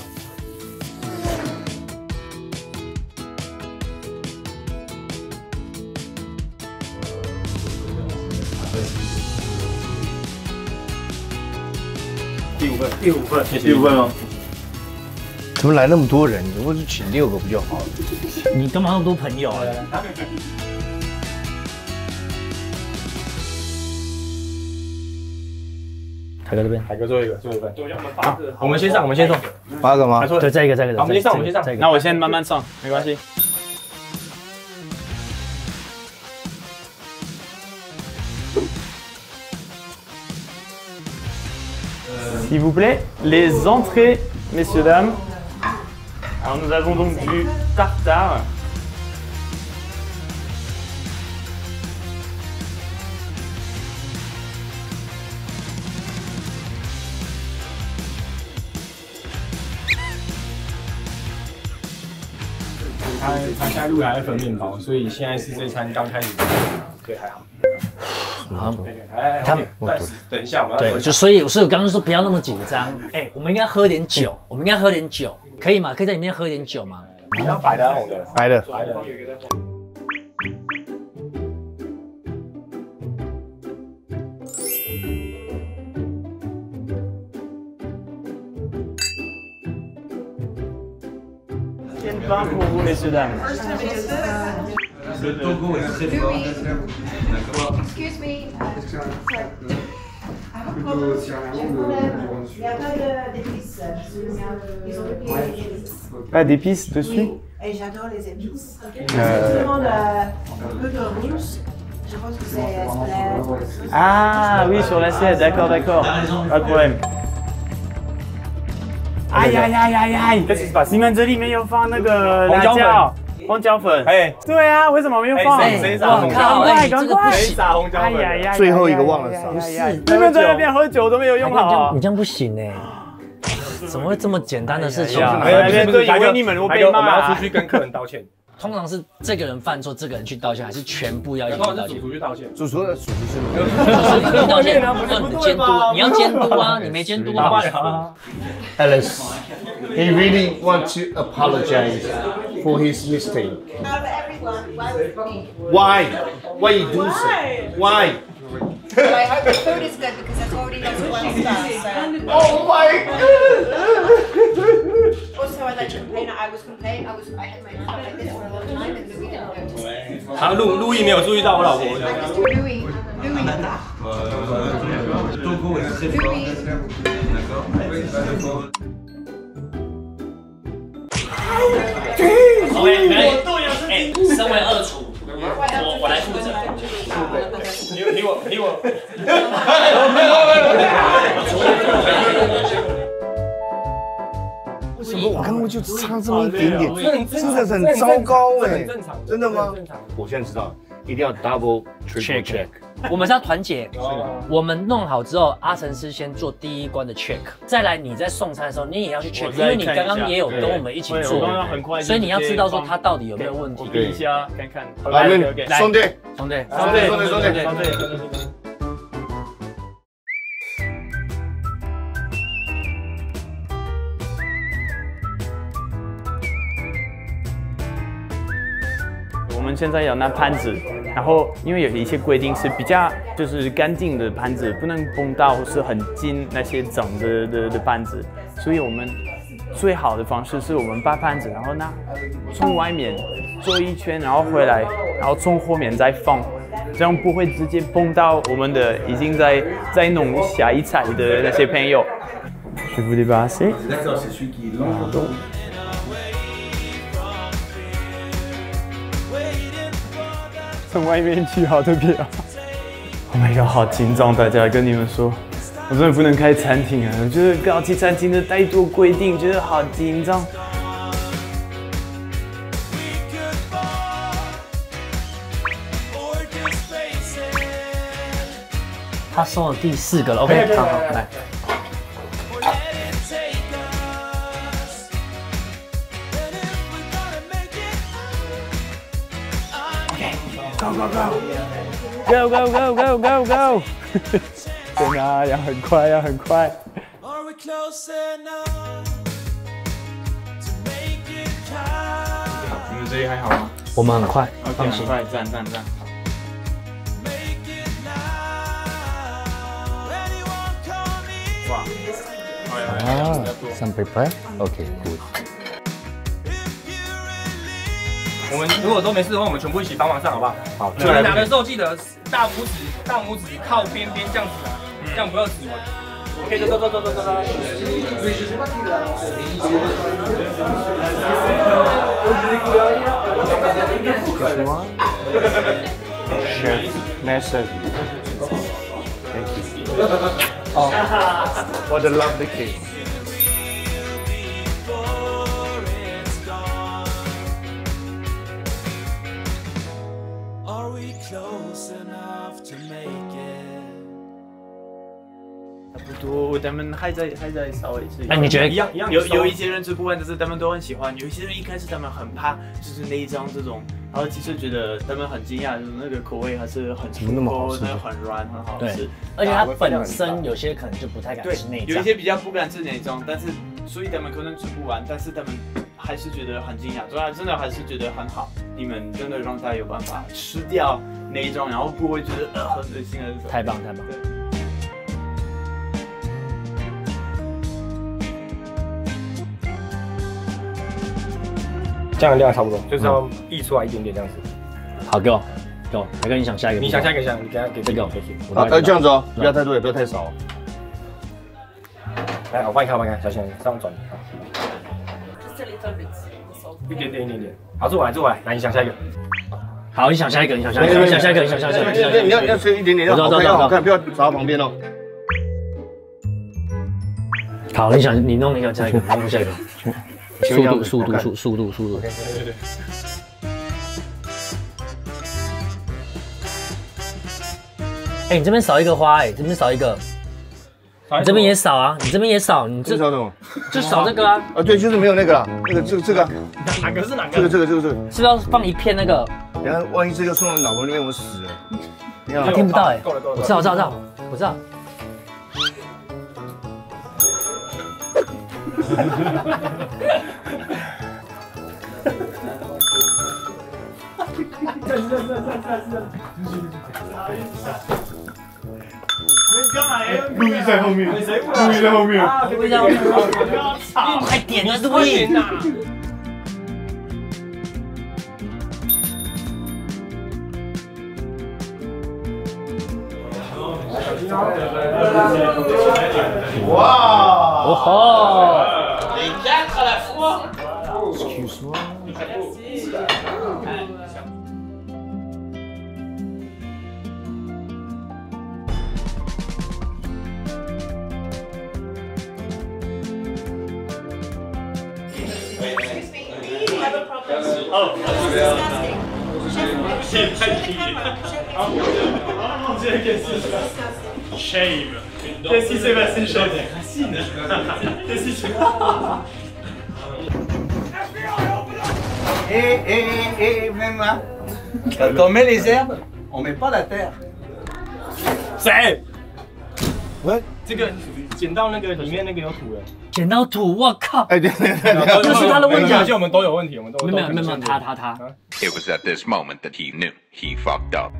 S4: 第五份，谢谢。
S2: 第五份哦。
S1: 怎么来那么多人？我就请6个不就好了？
S3: 你干嘛那么多朋友啊？台哥这边，
S4: 台哥最后一份。好，我们先上，8
S1: 个吗？
S3: 对，再一个。
S4: 好，我们先上。
S2: 那我先慢慢上，没关系。S'il vous plaît, les entrées, messieurs, dames. Alors nous avons donc du tartare.
S4: 他现在入来一份面包，所以现在是这餐刚开始，所以还好。好，他们等一下，我们
S3: 对，所以我刚刚说不要那么紧张。哎，我们应该喝点酒，可以吗？可以在里面喝点酒吗？
S4: 你要白的，红的？
S1: 白的。
S2: Quel pain pour vous, messieurs, dames?
S5: Le Togo est très fort.
S7: Excuse me.
S9: Il n'y
S7: a pas d'épices. Ils ont oublié les épices.
S2: Pas d'épices dessus?
S7: Et j'adore les épices. Je demande un peu de rouge. Je pense que c'est
S2: Ah oui, sur l'assiette, d'accord. Pas de problème. 哎呀！你们这里没有放那个辣椒、红椒粉？哎，对啊，为什么没有放？
S3: 谁撒红椒粉？赶快！
S4: 谁撒红椒粉？
S1: 最后一个忘了撒。
S3: 不是，
S2: 你们在那边喝酒都没有用好。
S3: 你这样不行哎！怎么会这么简单的事情？
S2: 对，以为你们我被骂。
S4: 我们要出去跟客人道歉。
S3: 通常是这个人犯错，这个人去道歉，还是全部要一起道歉？
S9: 主厨去道歉，
S1: 主厨的属实是
S3: 你道歉，你的监督，你要监督啊，你没监督啊。
S1: Alice, he really wants to apologize for his mistake. Why? Why you do so? Why?
S7: Well, I hope the food is good because it's already not so well done. So.
S1: Oh my god!
S7: Also, I'd like to complain. I had my mouth like this for a long time, and Louis didn't notice.
S4: 好，路易没有注意到我老婆。
S7: Louis.
S3: 哎，身为二厨，我来负责。理我。
S1: 为什么我刚刚就差这么一点点？真的很糟糕哎！真的吗？我现在知道，一定要 double triple check。
S3: 我们是要团结，我们弄好之后，阿成师先做第一关的 check， 再来你在送餐的时候，你也要去 check， 因为你刚刚也有跟我们一起做，所以你要知道说他到底有没有问题。
S2: 比一下看看。
S1: 来，兄弟。
S2: 我们现在要拿盘子，然后因为有一些规定是比较就是干净的盘子，不能碰到或是很近那些脏的盘子，所以我们最好的方式是我们把盘子，然后呢从外面做一圈，然后回来，然后从后面再放，这样不会直接碰到我们的已经在弄下一菜的那些朋友。Je vous débarrasser. 从外面去好特别啊 ！Oh my god， 好紧张！大家跟你们说，我真的不能开餐厅啊！我觉得高级餐厅的太多规定，觉得好紧张。
S3: 他收了第4个了 ，OK， 好，来。
S2: Go！ 真的啊，要很快，要很快。你们这里还好吗？
S3: 我们很快，
S2: 放心。快，赞。哇！
S1: 啊 ，some paper， OK， good。
S4: 我们如果都没事的话，我们全部一起帮忙上，好不好？
S1: 好。
S4: 你们拿的时候记得大拇指靠边边这样子拿，这样不要指纹。OK， 走。
S1: Chef, massive. Thank you. Oh, what a lovely cake.
S10: Close enough to make it.
S2: 差不多，他们还在稍微是。
S3: 哎，你觉得
S4: 一样？
S2: 有一些人吃不完，但是他们都很喜欢；有一些人一开始他们很怕，就是那一张这种，然后其实觉得他们很惊讶，就是那个口味还是很出锅，很软，很好吃。
S3: 而且它本身有些可能就不太敢吃内脏，
S2: 有一些比较不敢吃内脏，但是所以他们可能吃不完，但是他们还是觉得很惊讶，对啊，真的还是觉得很好。你们真的让他有办法吃掉那一种，然后不会觉得很恶心的那种。
S3: 太棒！
S4: 这样的量差不多，就是要溢出来一点点这样子。
S3: 好，给我，来跟你想下一个。
S4: 你想下一个，你给这个。
S1: 好，这样子哦，不要太多，也不要太少。
S4: 来，我帮你看，小心这样转。一点点。好，坐过来，来，你想下一个。
S3: 好，你想下一个。你要
S1: 吹一点点，要好看，不要砸旁边哦。
S3: 好，你弄下一个，弄下一个。速度。
S4: 对。
S3: 哎，你这边少一个花，这边少一个。你这边也少啊，你这边也少，你这
S1: 少什么？
S3: 就少这个啊。
S1: 啊，对，就是没有那个啦，那个这个。
S4: 哪个是哪个？
S1: 这个。
S3: 是不是要放一片那个？
S1: 等下万一这个送到老婆那边，我死了。
S3: 他听不到哎。
S4: 够了。
S3: 我知道。
S1: 路易在后面，
S3: 快点啊，路易！
S1: 哇！
S3: 哦吼！
S1: Excuse-moi.
S6: Oh, mon Dieu, qu'est-ce qui se passe? Shame. Qu'est-ce qui s'est passé, Shame? Racine. Qu'est-ce qui se passe?
S5: même là. Quand on met les herbes, on met pas la terre.
S4: 谁？
S1: 喂，
S4: 这个捡到那个里面那个有土的。
S3: 捡到土，我靠！
S1: 哎，对，
S3: 这是他的问题。
S4: 而且我们都有问题，我们都
S3: 没有，他。
S11: It was at this moment that he knew he fucked up.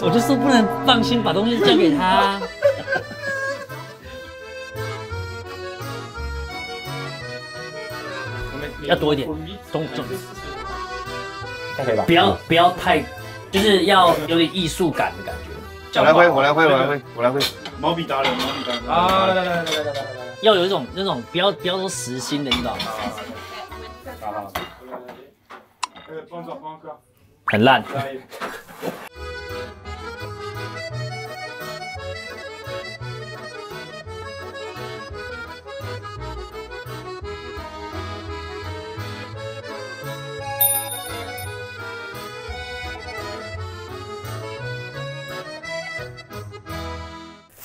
S3: 我就说不能放心把东西交给他。要多一点，中，
S4: 可以吧？
S3: 不要太，就是要有点艺术感的感觉。
S1: 我来挥。
S6: 毛笔达人
S4: 啊！来，
S3: 要有一种那种不要说实心的，你知道吗？
S4: 好。
S3: 很烂。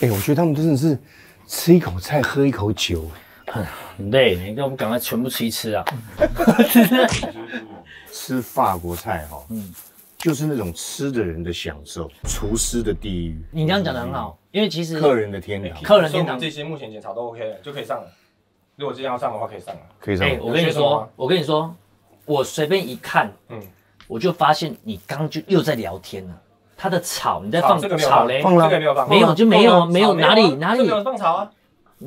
S1: 哎，我觉得他们真的是吃一口菜喝一口酒，
S3: 很累，你要不赶快全部吃一吃啊！
S1: 吃法国菜哈，就是那种吃的人的享受，厨师的地狱。
S3: 你这样讲得很好，因为其实
S1: 客人的天堂，
S4: 客人天堂这些目前检查都 OK 了，就可以上了。如果今天要上的话，可以上了，
S1: 可以上。
S3: 我跟你说，我随便一看，我就发现你刚就又在聊天了。他的草，你在放草嘞？
S1: 放了，
S4: 这个没有放，
S3: 没有哪里
S4: 没有放草啊？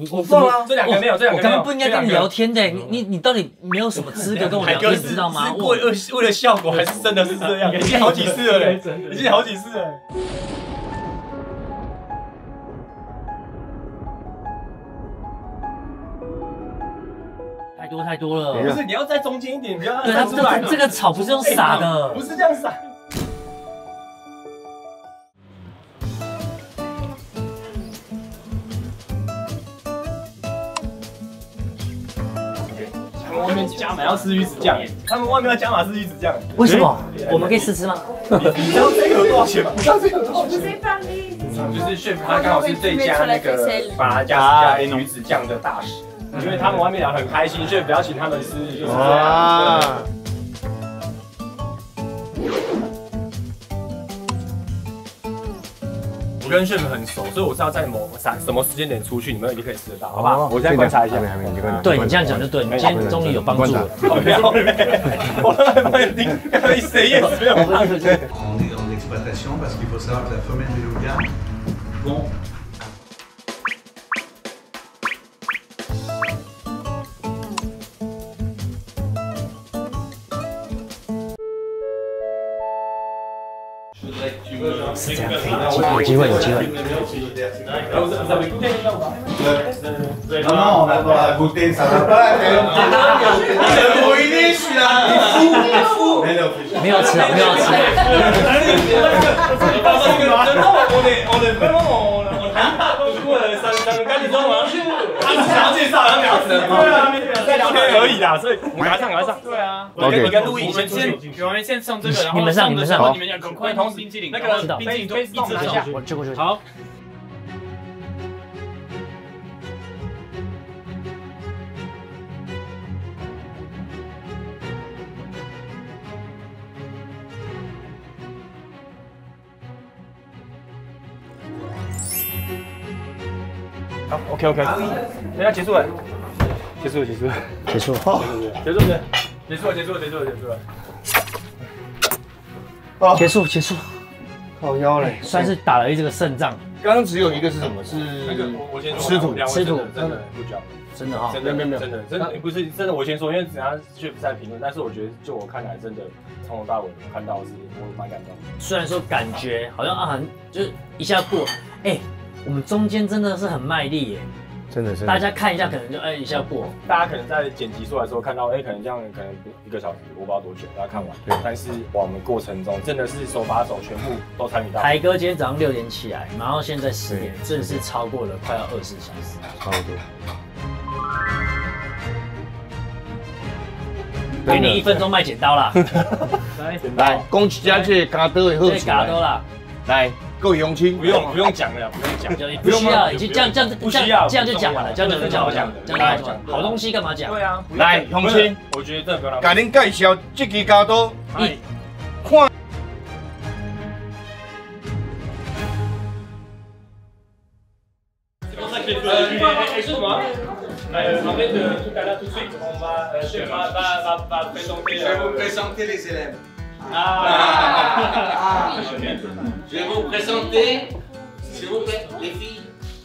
S3: 我放了，
S4: 这两个没有，
S3: 我刚刚不应该跟你聊天的，你到底没有什么资格跟我聊天，你知道吗？
S4: 为了效果，还是真的是这样？已经好几次了嘞，已经好几次了。
S3: 太多了，
S4: 不是你要在中间一点，不要
S3: 对它这个草不是用撒的，
S4: 不是这样撒。外面加码要吃鱼子酱，他们外面要加码是鱼子酱。
S3: 为什么？我们可以试吃吗？
S4: 你知道这个有多少钱吗？你知道这个有多少钱？就是 chef 他刚好是这家那个巴拉加斯加鱼子酱的大使，因为他们外面聊很开心，所以不要请他们吃，就是这样。我跟 chef 很熟，所以我知道在什么时间点出去，你们一定可以吃得到，好不好？我再观察一下。
S3: 对你这样讲就对，你今天终于有帮助了。
S4: 不要，我都没有听，谁也没有帮助。
S5: On est en exploitation parce qu'il faut savoir que la femelle beluga pond.
S3: 是这样，有机会。
S5: Non, on va goûter, ça va pas. Il est ruiné celui-là. Il est fou.
S3: 没有吃。
S4: on est vraiment, on a pas beaucoup, ça me gagne dans un jour. 想要介绍要聊什么？对啊，在聊天而已啦，所以我们赶上。对啊，你跟录影先上这个，然后
S3: 你们上，
S4: 你们要赶快同时冰淇淋，那个冰淇淋就一直拿下，
S3: 我去过去。
S4: 好。好 ，OK， 等下结束了，结束了，
S3: 结束，
S1: 靠腰嘞，
S3: 算是打了这个胜仗。
S1: 刚刚只有一个是什么？是
S4: 那个我先
S3: 吃土，
S4: 真的不教，
S3: 真的哈，
S4: 真的不是真的，我先说，因为等下去在评论，但是我觉得就我看来，真的从头到尾我看到是我蛮感动。
S3: 虽然说感觉好像很就是一下过，我们中间真的是很卖力耶。
S1: 真的是，
S3: 大家看一下，可能就一下过。
S4: 大家可能在剪辑出来的时候看到，可能这样可能1个小时，我不知道多久，大家看完。对。但是我们过程中真的是手把手全部都参与到。台哥今天早上6点起来，然后现在10点，真的是超过了快要24小时。
S1: 差不多。
S3: 给你1分钟卖剪刀啦。
S1: 来，恭喜佳姐加多的贺
S3: 加多啦。
S1: 来。各位乡亲，
S4: 不用讲了，
S3: 不需要，已经这样就讲完了，这样就讲完了，这样就讲。好东西干嘛讲？
S4: 对啊，
S1: 来乡亲，
S4: 我觉得这不要。
S1: 给您介绍这支加多，看。
S4: 是什么？En fait, tout à l'heure, tout de suite, on va présenter.
S5: Je vais vous présenter les élèves. Je vais vous présenter, s'il vous plaît, les filles,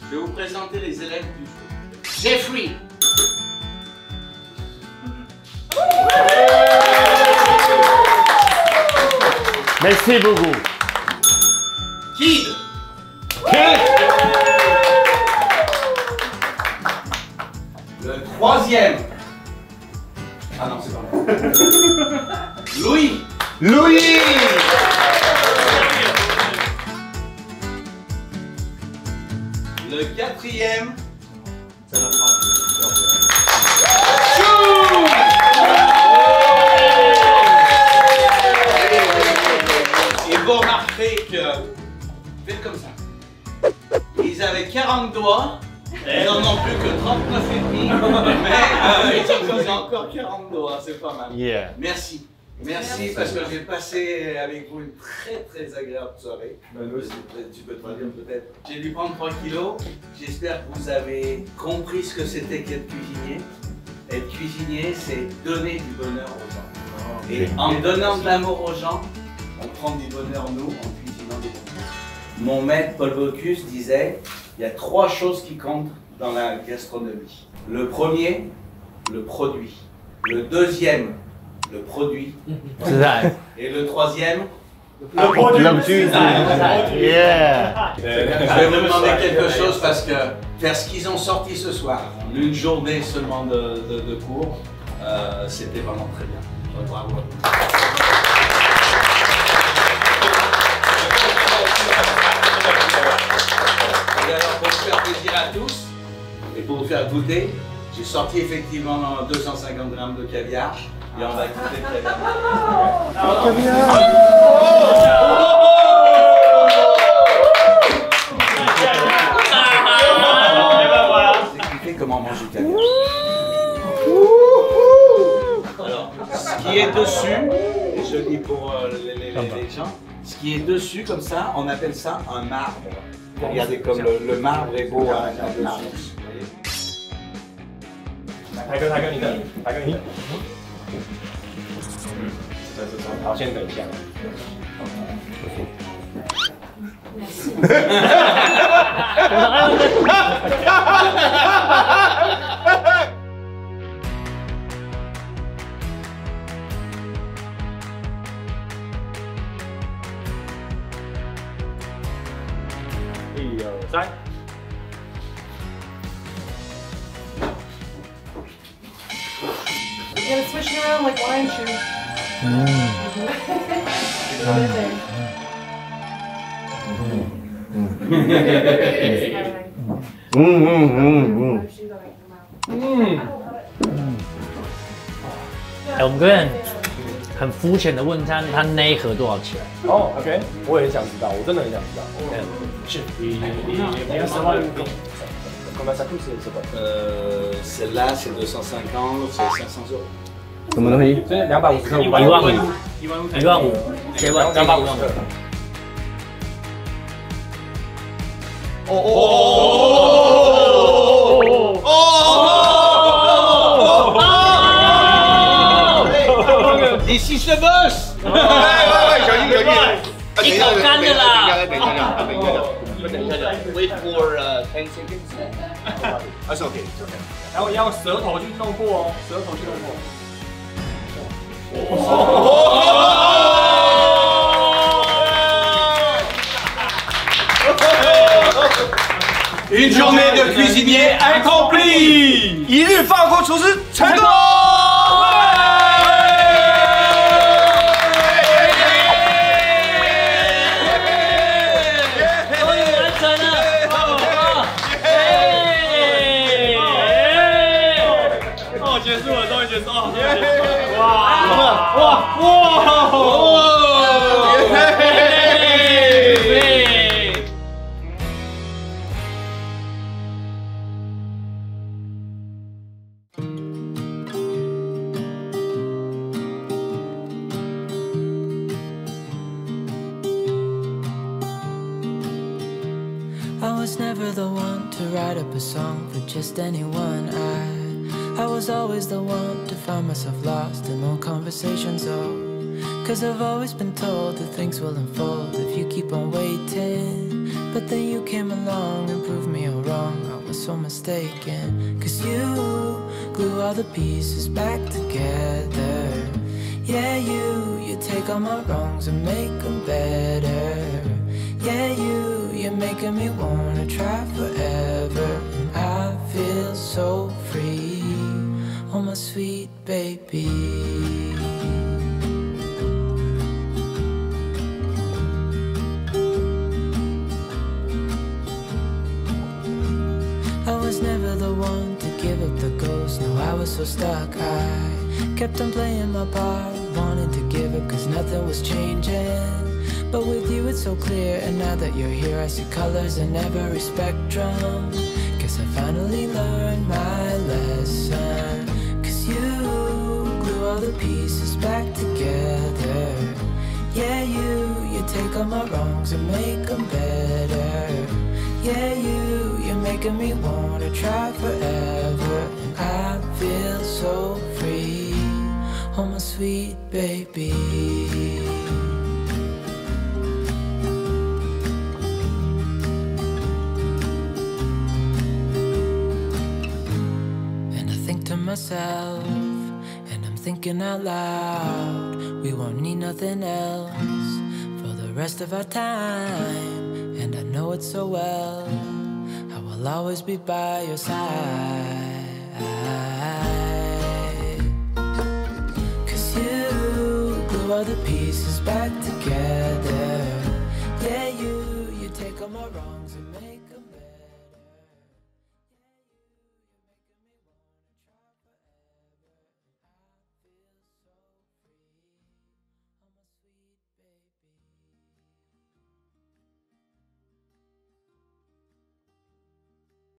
S5: je vais vous présenter les élèves du jour. Jeffrey.
S1: Merci beaucoup.
S5: Kid. Le troisième. Ah non, c'est pas moi. Louis. Le quatrième. Et vous remarquerez que, faites comme ça. Ils avaient 40 doigts, ils n'en ont plus que 39 et demi, mais ils ont encore 40 doigts, c'est pas mal.
S1: Yeah.
S5: Merci. Merci parce que j'ai passé avec vous une très agréable soirée. Tu peux te dire peut-être. J'ai dû prendre 3 kilos. J'espère que vous avez compris ce que c'était qu'être cuisinier. Être cuisinier, c'est donner du bonheur aux gens. Et en donnant de l'amour aux gens, on prend du bonheur nous en cuisinant des bonheurs. Mon maître Paul Bocuse disait, il y a 3 choses qui comptent dans la gastronomie. Le premier, le produit. Le deuxième, le produit. Et le troisième, le produit.
S1: Yeah.
S5: Je vais vous demander quelque chose parce que faire ce qu'ils ont sorti ce soir, une journée seulement de cours, c'était vraiment très bien. Bravo. Et alors pour vous faire plaisir à tous et pour vous faire goûter, j'ai sorti effectivement 250 grammes de caviar et on va goûter le caviar. Comment manger le caviar. Alors, ce qui est dessus, et je dis pour les gens, ce qui est dessus comme ça, on appelle ça un marbre. Regardez comme le marbre est beau à dessus.
S4: 台哥，你。好，先等一下。1、2、3。
S8: You gotta switch it around like lion shoe.
S3: 我可以很肤浅的问他那一盒多少钱？
S4: 哦 ，OK， 我也很想知道，我真的很想知道。是，Combien ça coûte c'est quoi
S5: Celle-là c'est 250, c'est 500 euros.
S1: 什么东西？
S4: 这250克
S3: ，1万5，1万5，这万250克。
S5: Ici se bosse. 喂，小心。
S3: 一口干的啦。
S5: 等一下，Wait for 10 seconds. That's okay.
S4: 然后要舌头去弄过哦，舌头去弄过。
S5: Une journée de cuisinier accomplie.
S2: 一日法国厨师成功。
S10: I was never the one to write up a song for just anyone. I was always the one to find myself lost in all conversations. Oh, 'cause I've always been told that things will unfold if you keep on waiting. But then you came along and proved me all wrong. I was so mistaken. 'Cause you glue all the pieces back together. Yeah, you take all my wrongs and make them better. Yeah, you're making me wanna try forever. And I feel so free, oh my sweet baby. I was never the one to give up the ghost. No, I was so stuck. I kept on playing my part, wanting to give up 'cause nothing was changing. But with you it's so clear, and now that you're here I see colors in every spectrum. Guess I finally learned my lesson. 'Cause you glue all the pieces back together. Yeah, you take all my wrongs and make them better. Yeah, you're making me wanna try forever. And I feel so free, oh my sweet baby. Myself, and I'm thinking out loud, we won't need nothing else for the rest of our time. And I know it so well, I will always be by your side. 'Cause you glue all the pieces back together. Yeah, you take all my wrongs.